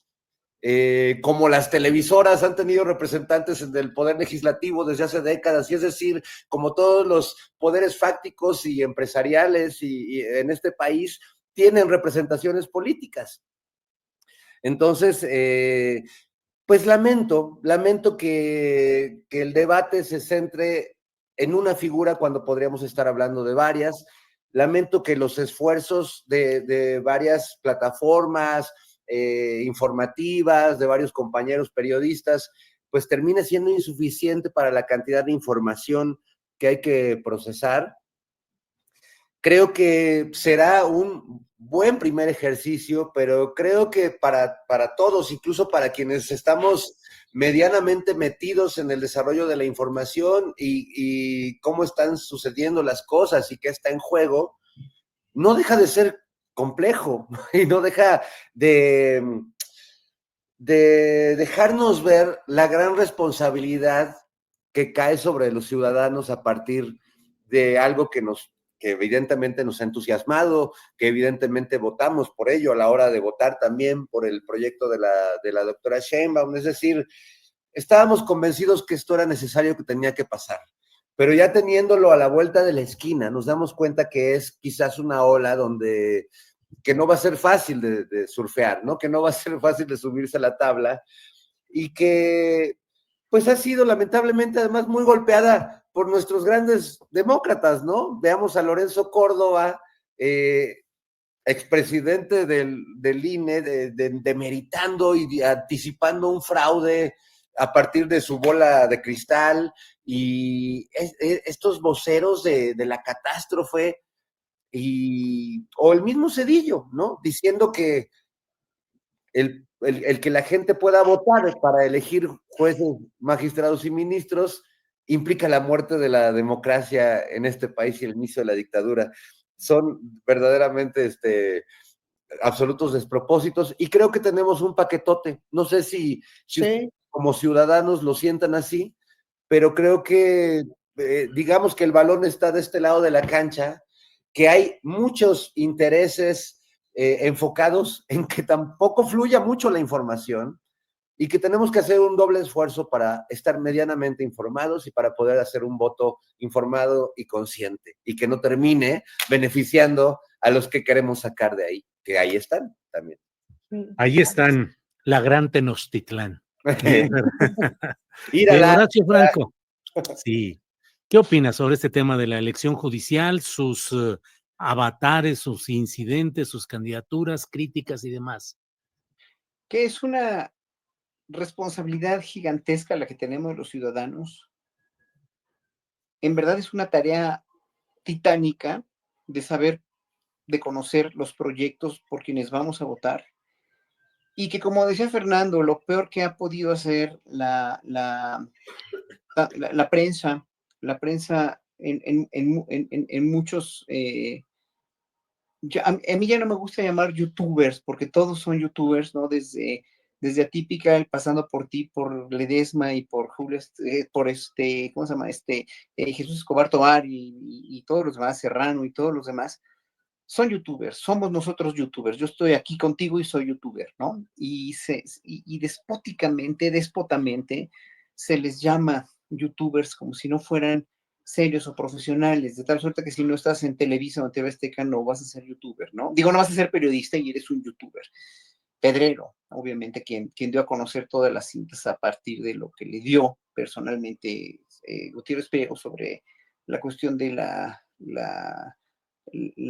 como las televisoras han tenido representantes en el Poder Legislativo desde hace décadas, y es decir, como todos los poderes fácticos y empresariales y en este país tienen representaciones políticas. Entonces, pues lamento que el debate se centre en una figura cuando podríamos estar hablando de varias. Lamento que los esfuerzos de varias plataformas informativas, de varios compañeros periodistas, pues termine siendo insuficiente para la cantidad de información que hay que procesar. Creo que será un buen primer ejercicio, pero creo que para todos, incluso para quienes estamos medianamente metidos en el desarrollo de la información y cómo están sucediendo las cosas y qué está en juego, no deja de ser complejo y no deja de dejarnos ver la gran responsabilidad que cae sobre los ciudadanos a partir de algo que evidentemente nos ha entusiasmado, que evidentemente votamos por ello a la hora de votar también por el proyecto de la doctora Sheinbaum. Es decir, estábamos convencidos que esto era necesario, que tenía que pasar. Pero ya teniéndolo a la vuelta de la esquina, nos damos cuenta que es quizás una ola que no va a ser fácil de surfear, ¿no? Que no va a ser fácil de subirse a la tabla y que pues ha sido lamentablemente además muy golpeada por nuestros grandes demócratas, ¿no? Veamos a Lorenzo Córdoba, expresidente del INE, demeritando y anticipando un fraude a partir de su bola de cristal, y estos voceros de la catástrofe o el mismo Zedillo, ¿no? Diciendo que el que la gente pueda votar para elegir jueces, magistrados y ministros implica la muerte de la democracia en este país y el inicio de la dictadura. Son verdaderamente absolutos despropósitos y creo que tenemos un paquetote. No sé si Sí. como ciudadanos lo sientan así, pero creo que digamos que el balón está de este lado de la cancha, que hay muchos intereses enfocados en que tampoco fluya mucho la información y que tenemos que hacer un doble esfuerzo para estar medianamente informados y para poder hacer un voto informado y consciente y que no termine beneficiando a los que queremos sacar de ahí, que ahí están también. Ahí están, la gran Tenochtitlán. Bien, Írala. Horacio Franco. Sí. ¿Qué opinas sobre este tema de la elección judicial, sus avatares, sus incidentes, sus candidaturas, críticas y demás? Que es una responsabilidad gigantesca la que tenemos los ciudadanos. En verdad es una tarea titánica de saber, de conocer los proyectos por quienes vamos a votar. Y que, como decía Fernando, lo peor que ha podido hacer la prensa en muchos... a mí ya no me gusta llamar youtubers, porque todos son youtubers, ¿no? Desde Atípica, pasando por ti, por Ledesma y por Julio, ¿cómo se llama? Jesús Escobar Tovar y todos los demás, Serrano y todos los demás, son youtubers, somos nosotros youtubers. Yo estoy aquí contigo y soy youtuber, ¿no? Y despotamente, se les llama youtubers como si no fueran serios o profesionales, de tal suerte que si no estás en Televisa o en TV Azteca no vas a ser youtuber, ¿no? Digo, no vas a ser periodista y eres un youtuber. Pedrero, obviamente, quien dio a conocer todas las cintas a partir de lo que le dio personalmente Gutiérrez Priego sobre la cuestión de la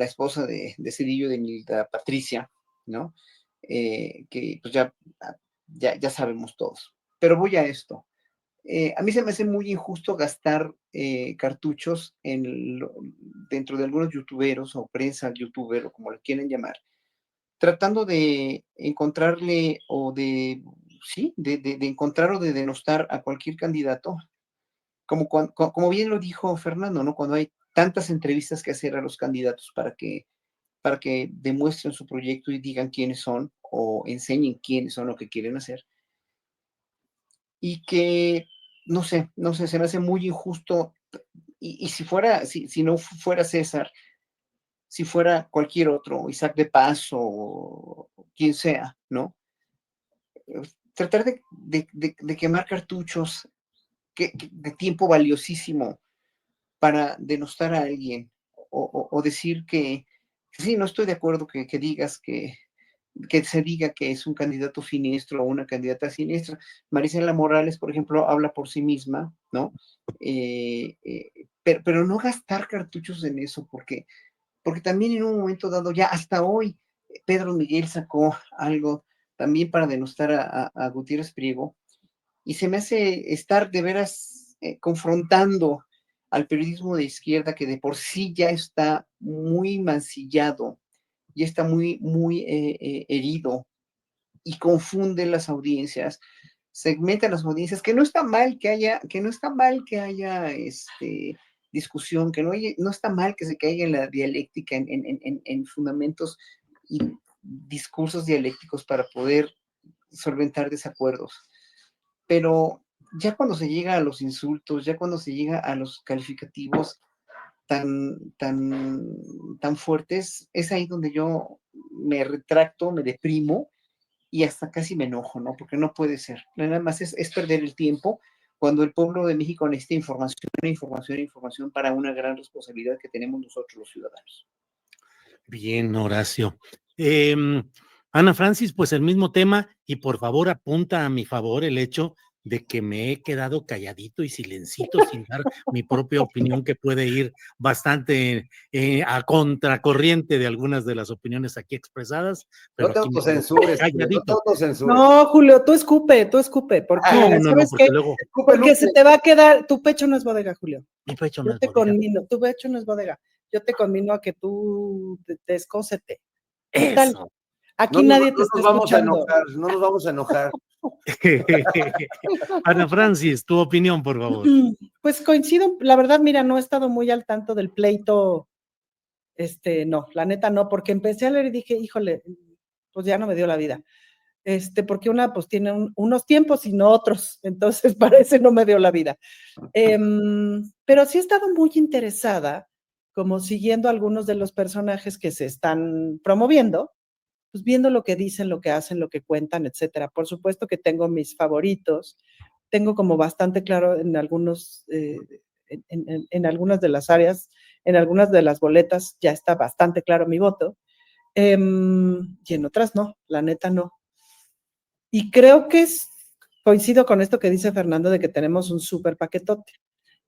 esposa de Zedillo, de Nilda Patricia, ¿no? Que pues ya sabemos todos. Pero voy a esto. A mí se me hace muy injusto gastar cartuchos dentro de algunos youtuberos o prensa youtuber o como le quieren llamar, tratando de encontrarle o de encontrar o de denostar a cualquier candidato, como bien lo dijo Fernando, ¿no? Cuando hay tantas entrevistas que hacer a los candidatos para que demuestren su proyecto y digan quiénes son o enseñen quiénes son lo que quieren hacer. Y que, no sé, se me hace muy injusto. Y si no fuera César, si fuera cualquier otro, Isaac de Paz o quien sea, ¿no? Tratar de quemar cartuchos de tiempo valiosísimo para denostar a alguien o decir que sí, no estoy de acuerdo que digas que se diga que es un candidato siniestro o una candidata siniestra. Marisela Morales, por ejemplo, habla por sí misma, ¿no? Pero no gastar cartuchos en eso, porque también en un momento dado, ya hasta hoy, Pedro Miguel sacó algo también para denostar a Gutiérrez Priego, y se me hace estar de veras confrontando al periodismo de izquierda, que de por sí ya está muy mancillado, ya está muy herido, y confunde las audiencias, segmenta las audiencias, que no está mal que haya discusión, que no está mal que se caiga en la dialéctica, en fundamentos y discursos dialécticos para poder solventar desacuerdos. Pero ya cuando se llega a los insultos, ya cuando se llega a los calificativos tan fuertes, es ahí donde yo me retracto, me deprimo y hasta casi me enojo, ¿no? Porque no puede ser. Nada más es perder el tiempo cuando el pueblo de México necesita información para una gran responsabilidad que tenemos nosotros los ciudadanos. Bien, Horacio. Ana Francis, pues el mismo tema, y por favor apunta a mi favor el hecho de que me he quedado calladito y silencito sin dar mi propia opinión, que puede ir bastante a contracorriente de algunas de las opiniones aquí expresadas. Pero No te aquí me quedo autocensures, calladito. no te autocensures. No, Julio, tú escupe, porque No, ¿sabes porque qué? luego Porque se te va a quedar, tu pecho no es bodega, Julio. mi pecho no Yo es te bodega. conmino, tu pecho no es bodega. yo te conmino a que tú descósete. Total, Eso. aquí nadie te No está nos vamos a escuchando. enojar, no nos vamos a enojar. Ana Francis, tu opinión, por favor. Pues coincido, la verdad, mira, no he estado muy al tanto del pleito, no, la neta no, porque empecé a leer y dije, híjole, pues ya no me dio la vida. Porque una pues tiene unos tiempos y no otros, entonces parece no me dio la vida. Pero sí he estado muy interesada, como siguiendo algunos de los personajes que se están promoviendo, pues viendo lo que dicen, lo que hacen, lo que cuentan, etcétera. Por supuesto que tengo mis favoritos, tengo como bastante claro en algunos, en algunas de las áreas, en algunas de las boletas ya está bastante claro mi voto, y en otras no, la neta no. Y creo que coincido con esto que dice Fernando de que tenemos un súper paquetote.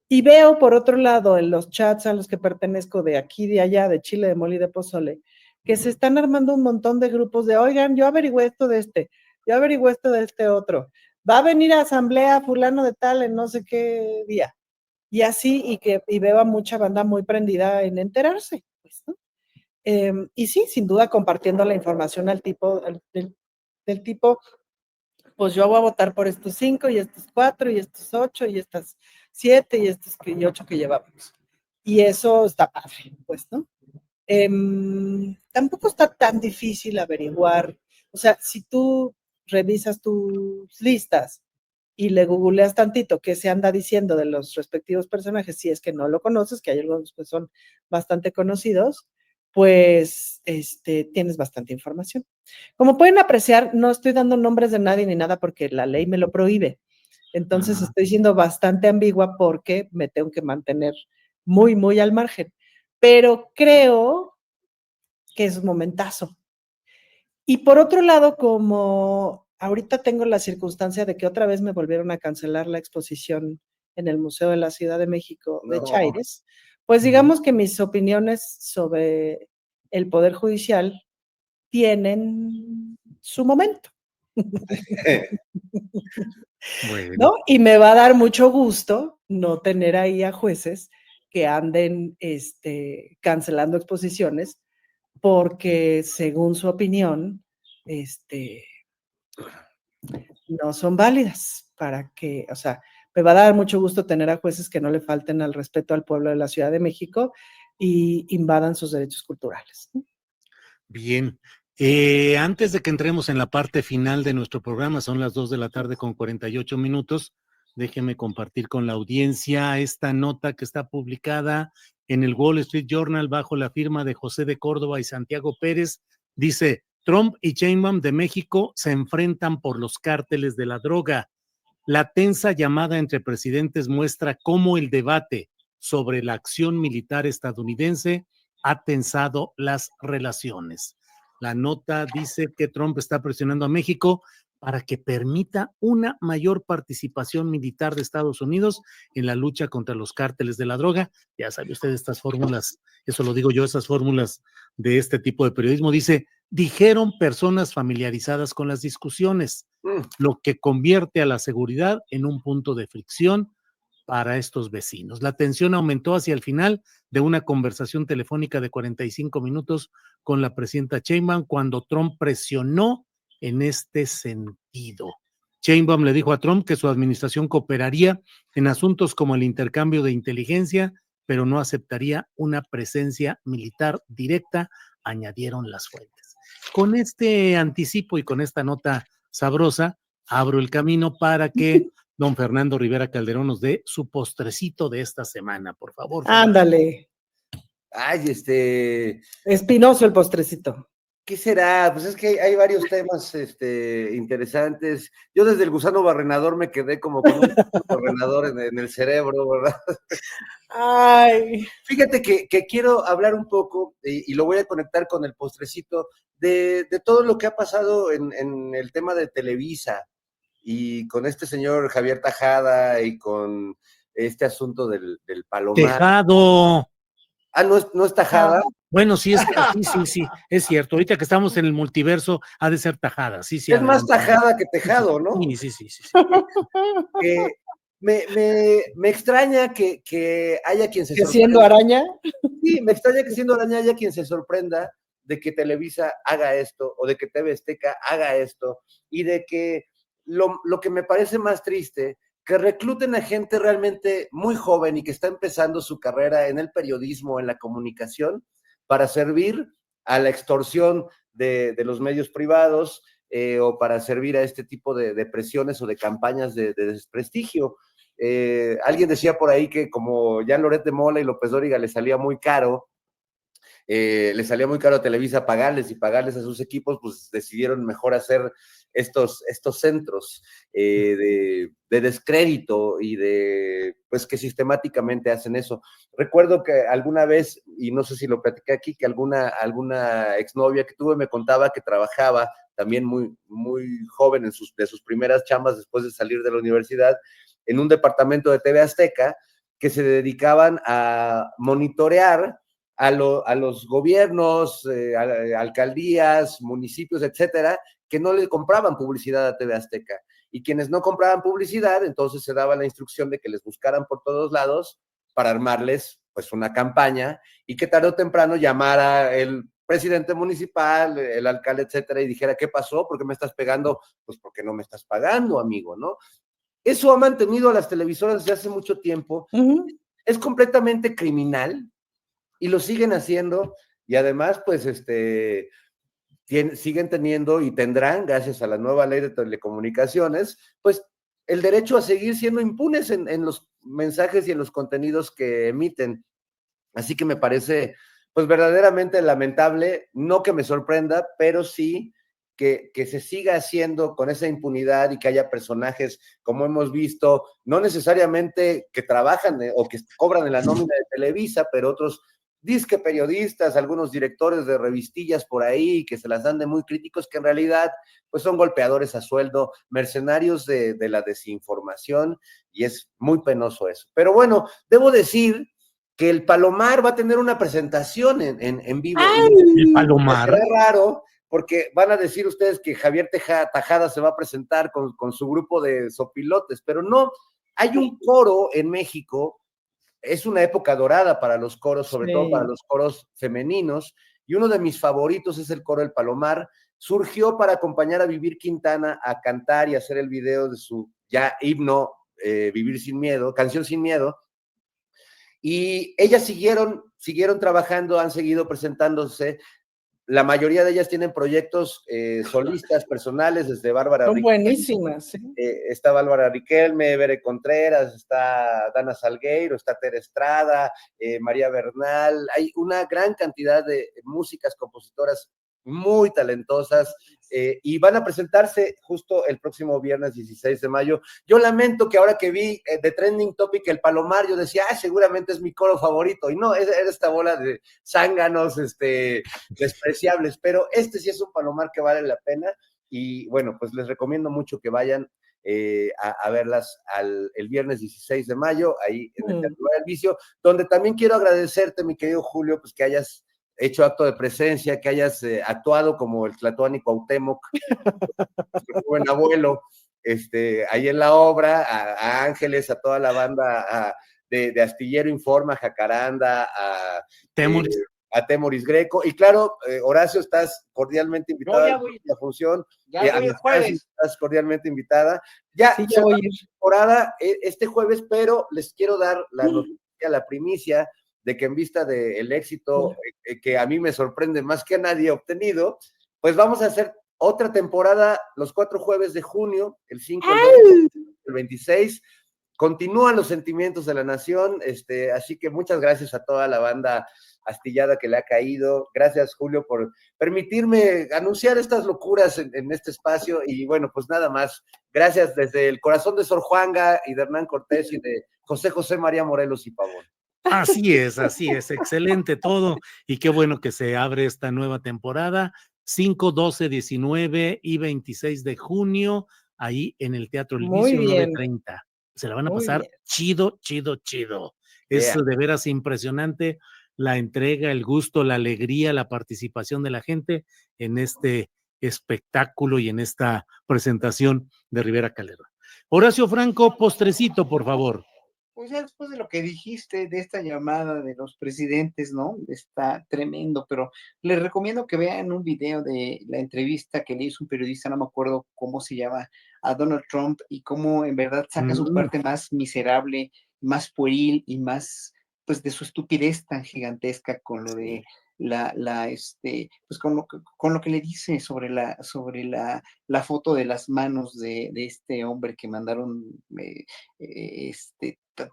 Y veo, por otro lado, en los chats a los que pertenezco de aquí, de allá, de Chile, de Mole y de Pozole, que se están armando un montón de grupos de, oigan, yo averigüé esto de yo averigüé esto de este otro. Va a venir a asamblea fulano de tal en no sé qué día. Y así, y veo a mucha banda muy prendida en enterarse. Pues, ¿no? Y sí, sin duda compartiendo la información del tipo, pues yo voy a votar por estos 5 y estos 4 y estos 8 y estas 7 y estos 8 que llevamos. Y eso está padre, pues, ¿no? Tampoco está tan difícil averiguar, o sea, si tú revisas tus listas y le googleas tantito qué se anda diciendo de los respectivos personajes, si es que no lo conoces, que hay algunos que son bastante conocidos, pues tienes bastante información. Como pueden apreciar, no estoy dando nombres de nadie ni nada porque la ley me lo prohíbe. Entonces estoy siendo bastante ambigua porque me tengo que mantener muy, muy al margen. Pero creo que es un momentazo. Y por otro lado, como ahorita tengo la circunstancia de que otra vez me volvieron a cancelar la exposición en el Museo de la Ciudad de México de Chaires, pues digamos que mis opiniones sobre el Poder Judicial tienen su momento. Bueno. ¿No? Y me va a dar mucho gusto no tener ahí a jueces que anden cancelando exposiciones porque según su opinión, no son válidas para que, o sea, me va a dar mucho gusto tener a jueces que no le falten al respeto al pueblo de la Ciudad de México y invadan sus derechos culturales. Bien. Antes de que entremos en la parte final de nuestro programa, son las 2 de la tarde con 48 minutos, déjeme compartir con la audiencia esta nota que está publicada en el Wall Street Journal bajo la firma de José de Córdoba y Santiago Pérez. Dice, Trump y Sheinbaum de México se enfrentan por los cárteles de la droga. La tensa llamada entre presidentes muestra cómo el debate sobre la acción militar estadounidense ha tensado las relaciones. La nota dice que Trump está presionando a México para que permita una mayor participación militar de Estados Unidos en la lucha contra los cárteles de la droga. Ya sabe usted estas fórmulas, eso lo digo yo, esas fórmulas de este tipo de periodismo. Dijeron personas familiarizadas con las discusiones, lo que convierte a la seguridad en un punto de fricción para estos vecinos. La tensión aumentó hacia el final de una conversación telefónica de 45 minutos con la presidenta Sheinbaum cuando Trump presionó en este sentido. Sheinbaum le dijo a Trump que su administración cooperaría en asuntos como el intercambio de inteligencia, pero no aceptaría una presencia militar directa, añadieron las fuentes. Con este anticipo y con esta nota sabrosa, abro el camino para que don Fernando Rivera Calderón nos dé su postrecito de esta semana, por favor. Ándale. Ay, espinoso el postrecito. ¿Qué será? Pues es que hay varios temas interesantes. Yo desde el gusano barrenador me quedé como con un barrenador en el cerebro, ¿verdad? Ay. Fíjate que quiero hablar un poco, y lo voy a conectar con el postrecito, de todo lo que ha pasado en el tema de Televisa, y con este señor Javier Tejada, y con este asunto del Palomar. Tejado. Ah, ¿no es Tajada? Bueno, sí, sí, es cierto. Ahorita que estamos en el multiverso, ha de ser Tajada, sí. Es más Tajada que Tejado, ¿no? Sí. Me extraña que haya quien se sorprenda. ¿Que siendo araña? Sí, me extraña que siendo la ñaya quien se sorprenda de que Televisa haga esto, o de que TV Azteca haga esto, y de que lo que me parece más triste, que recluten a gente realmente muy joven y que está empezando su carrera en el periodismo, en la comunicación, para servir a la extorsión de los medios privados, o para servir a este tipo de presiones o de campañas de desprestigio. Alguien decía por ahí que como ya Loret de Mola y López Dóriga les salía muy caro a Televisa pagarles y pagarles a sus equipos, pues decidieron mejor hacer estos centros de descrédito y pues que sistemáticamente hacen eso. Recuerdo que alguna vez, y no sé si lo platiqué aquí, que alguna exnovia que tuve me contaba que trabajaba también muy, muy joven de sus primeras chambas después de salir de la universidad, en un departamento de TV Azteca, que se dedicaban a monitorear a los gobiernos, alcaldías, municipios, etcétera, que no le compraban publicidad a TV Azteca. Y quienes no compraban publicidad, entonces se daba la instrucción de que les buscaran por todos lados para armarles pues una campaña y que tarde o temprano llamara el presidente municipal, el alcalde, etcétera, y dijera, ¿qué pasó? ¿Por qué me estás pegando? Pues porque no me estás pagando, amigo, ¿no? Eso ha mantenido a las televisoras desde hace mucho tiempo. Es completamente criminal y lo siguen haciendo, y además, pues, siguen teniendo y tendrán, gracias a la nueva ley de telecomunicaciones, pues, el derecho a seguir siendo impunes en los mensajes y en los contenidos que emiten. Así que me parece, pues, verdaderamente lamentable, no que me sorprenda, pero sí que se siga haciendo con esa impunidad y que haya personajes, como hemos visto, no necesariamente que trabajan o que cobran en la nómina de Televisa, pero otros disque periodistas, algunos directores de revistillas por ahí, que se las dan de muy críticos, que en realidad pues son golpeadores a sueldo, mercenarios de la desinformación, y es muy penoso eso. Pero bueno, debo decir que el Palomar va a tener una presentación en vivo. El Palomar. Será raro, porque van a decir ustedes que Javier Tajada se va a presentar con su grupo de sopilotes, pero no, hay un coro en México. Es una época dorada para los coros, sobre todo para los coros femeninos, y uno de mis favoritos es el coro El Palomar. Surgió para acompañar a Vivir Quintana a cantar y hacer el video de su ya himno, Vivir Sin Miedo, Canción Sin Miedo, y ellas siguieron trabajando, han seguido presentándose. La mayoría de ellas tienen proyectos solistas, personales, desde Bárbara Son Riquelme. buenísimas. ¿Sí? Está Bárbara Riquelme, Bere Contreras, está Dana Salgueiro, está Tere Estrada, María Bernal. Hay una gran cantidad de músicas, compositoras muy talentosas, y van a presentarse justo el próximo viernes 16 de mayo. Yo lamento que ahora que vi de Trending Topic el Palomar, yo decía, seguramente es mi coro favorito, y no, era esta bola de zánganos despreciables, pero sí es un Palomar que vale la pena, y bueno, pues les recomiendo mucho que vayan a verlas el viernes 16 de mayo, ahí en el Teatro del Vicio, donde también quiero agradecerte, mi querido Julio, pues que hayas hecho acto de presencia, que hayas actuado como el Tlatoani Cuauhtémoc, tu buen abuelo, ahí en la obra, a Ángeles, a toda la banda de Astillero Informa, Jacaranda, a Temoris Greco, y claro, Horacio, estás cordialmente invitado a la función, ya voy el jueves. Estás cordialmente invitada. Ya Sí, se va la temporada este jueves, pero les quiero dar la noticia, la primicia, de que en vista del éxito que a mí me sorprende más que a nadie obtenido, pues vamos a hacer otra temporada los 4 jueves de junio, el 5, el 26. Continúan los sentimientos de la nación, así que muchas gracias a toda la banda astillada que le ha caído. Gracias, Julio, por permitirme anunciar estas locuras en este espacio, y bueno, pues nada más. Gracias desde el corazón de Sor Juanga y de Hernán Cortés y de José María Morelos y Pavón. Así es, excelente todo, y qué bueno que se abre esta nueva temporada, 5, 12, 19 y 26 de junio, ahí en el Teatro El Vicio, 9:30. Se la van a pasar chido. Es de veras impresionante la entrega, el gusto, la alegría, la participación de la gente en este espectáculo y en esta presentación de Rivera Calderón. Horacio Franco, postrecito, por favor. Pues ya después de lo que dijiste de esta llamada de los presidentes, ¿no? Está tremendo, pero les recomiendo que vean un video de la entrevista que le hizo un periodista, no me acuerdo cómo se llama, a Donald Trump y cómo en verdad saca su parte más miserable, más pueril y más, pues, de su estupidez tan gigantesca con lo de pues con lo que le dice sobre la foto de las manos de este hombre que mandaron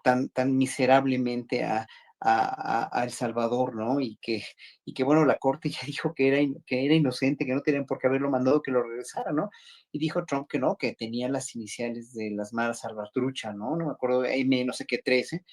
tan miserablemente a El Salvador, ¿no? Y que bueno, la corte ya dijo que era inocente, que no tenían por qué haberlo mandado, que lo regresara, ¿no? Y dijo Trump que no, que tenía las iniciales de las malas Salvatrucha, ¿no? No me acuerdo, M no sé qué 13,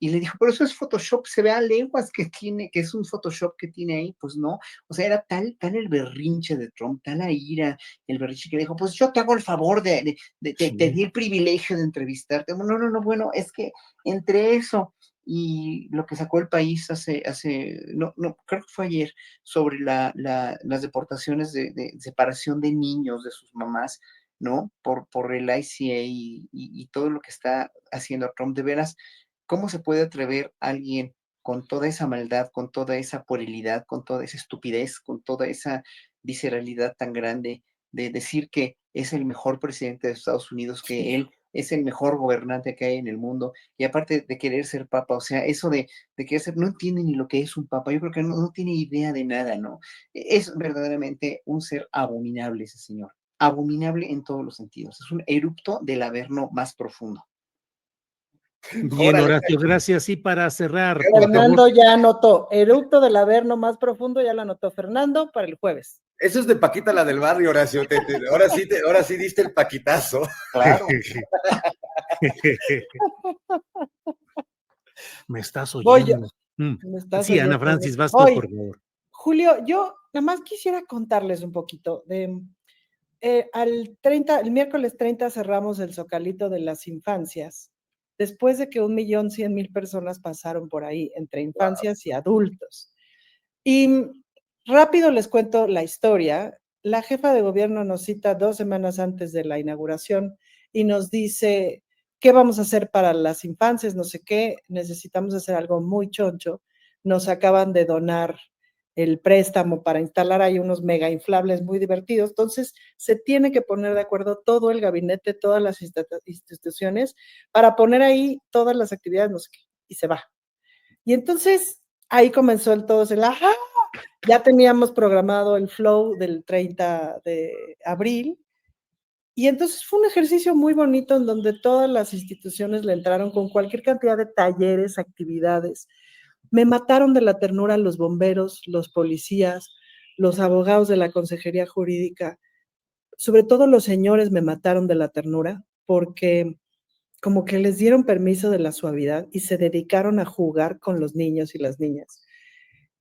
y le dijo, pero eso es Photoshop, se ve a leguas que tiene, que es un Photoshop que tiene ahí, pues no, o sea, era tan el berrinche de Trump, tal la ira, el berrinche que le dijo, pues yo te hago el favor te di el privilegio de entrevistarte, no, bueno, es que entre eso y lo que sacó el país no, creo que fue ayer, sobre las deportaciones de separación de niños de sus mamás, ¿no? Por el ICA y todo lo que está haciendo Trump, de veras, ¿cómo se puede atrever alguien con toda esa maldad, con toda esa puerilidad, con toda esa estupidez, con toda esa visceralidad tan grande de decir que es el mejor presidente de Estados Unidos, que él es el mejor gobernante que hay en el mundo, y aparte de querer ser papa, o sea, eso de querer ser, no entiende ni lo que es un papa, yo creo que no tiene idea de nada, ¿no? Es verdaderamente un ser abominable ese señor, abominable en todos los sentidos, es un erupto del averno más profundo. Bien, Órale, Horacio, gracias. Y para cerrar, por Fernando favor. ya anotó, eructo del Averno más profundo, ya lo anotó Fernando para el jueves. eso es de Paquita la del barrio, Horacio. Ahora sí diste el paquitazo. Claro. Me estás Voy yo. oyendo. Me estás Sí, Ana oyendo. Francis, vas tú, Voy. por favor. Julio, yo nada más quisiera contarles un poquito de el miércoles 30 cerramos el Zocalito de las infancias, después de que 1.100.000 personas pasaron por ahí, entre infancias y adultos. Y rápido les cuento la historia. La jefa de gobierno nos cita 2 semanas antes de la inauguración y nos dice, ¿qué vamos a hacer para las infancias? No sé qué, necesitamos hacer algo muy choncho. Nos acaban de donar el préstamo para instalar ahí unos mega inflables muy divertidos. Entonces, se tiene que poner de acuerdo todo el gabinete, todas las instituciones, para poner ahí todas las actividades, no sé qué, y se va. Y entonces, ahí comenzó el todo, ¡ajá! Ya teníamos programado el flow del 30 de abril, y entonces fue un ejercicio muy bonito en donde todas las instituciones le entraron con cualquier cantidad de talleres, actividades. Me mataron de la ternura los bomberos, los policías, los abogados de la consejería jurídica, sobre todo los señores me mataron de la ternura, porque como que les dieron permiso de la suavidad y se dedicaron a jugar con los niños y las niñas.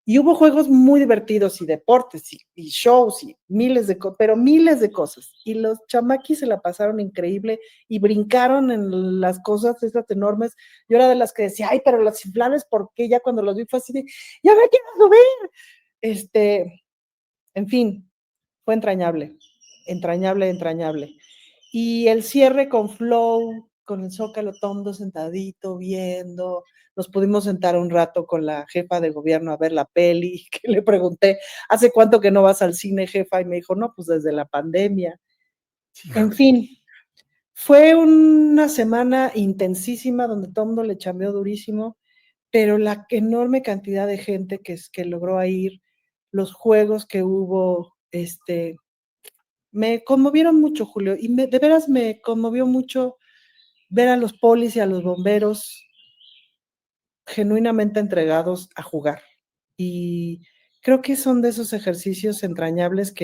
Y hubo juegos muy divertidos y deportes y shows y pero miles de cosas. Y los chamaquis se la pasaron increíble y brincaron en las cosas estas enormes. Yo era de las que decía, ay, pero los inflables, ¿por qué? Ya cuando los vi fue así de, ya me quiero subir. En fin, fue entrañable, entrañable, entrañable. Y el cierre con Flow, con el Zócalo, todo mundo sentadito, viendo. Nos pudimos sentar un rato con la jefa de gobierno a ver la peli, que le pregunté, ¿hace cuánto que no vas al cine, jefa? Y me dijo, no, pues desde la pandemia. En fin, fue una semana intensísima donde todo el mundo le chambeó durísimo, pero la enorme cantidad de gente que logró ir, los juegos que hubo, me conmovieron mucho, Julio, y de veras me conmovió mucho ver a los polis y a los bomberos genuinamente entregados a jugar. Y creo que son de esos ejercicios entrañables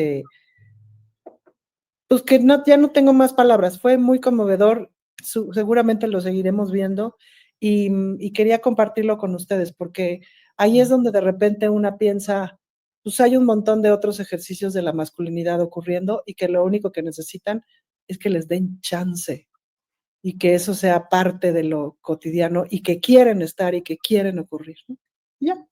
pues que ya no tengo más palabras. Fue muy conmovedor, seguramente lo seguiremos viendo y quería compartirlo con ustedes porque ahí es donde de repente una piensa, pues hay un montón de otros ejercicios de la masculinidad ocurriendo y que lo único que necesitan es que les den chance y que eso sea parte de lo cotidiano y que quieren estar y que quieren ocurrir, ¿no? Ya.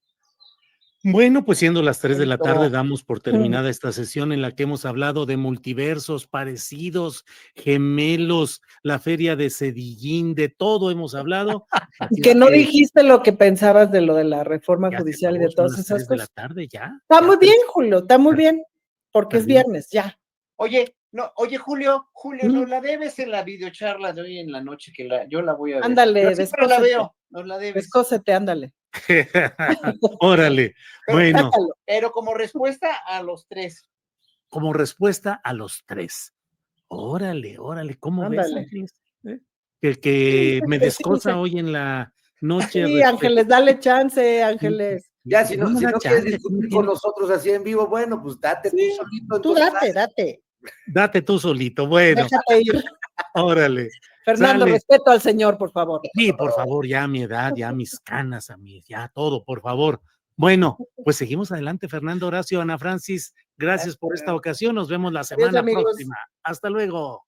Bueno, pues siendo las 3 de la tarde, Bonito. damos por terminada esta sesión en la que hemos hablado de multiversos, parecidos, gemelos, la feria de Cedillín, de todo hemos hablado. Así Que es no que dijiste lo que pensabas de lo de la reforma ya se judicial y acabó, de son todas las esas 3 de la cosas. tarde ya. Está Ya muy bien, terminó. Julio, está muy bien, porque es Está bien. viernes, ya. Oye, no, oye, Julio, nos Mm. la debes en la videocharla de hoy en la noche, yo la voy a ver. Yo Ándale, siempre la descósete, veo, nos la debes. descósete, ándale. Órale. Pero, Bueno, Sácalo. pero como respuesta a los 3. como respuesta a los 3. Órale, órale, ¿cómo ves, Ándale. Ángeles? Que me descosa Sí, hoy en la noche sí, respecto. Ángeles, dale chance, Ángeles. Ya, No me si da no quieres chance, aquí me discutir con tiene. nosotros así en vivo, bueno, pues date tú Sí, solito, tú entonces date, date. Date tú solito. Bueno, Déjate ir. órale. Fernando, Sale. respeto al señor, por favor. Sí, por favor, ya a mi edad, ya mis canas, ya todo, por favor. Bueno, pues seguimos adelante, Fernando, Horacio, Ana Francis. Gracias por esta ocasión. Nos vemos la Adiós, semana amigos. próxima. Hasta luego.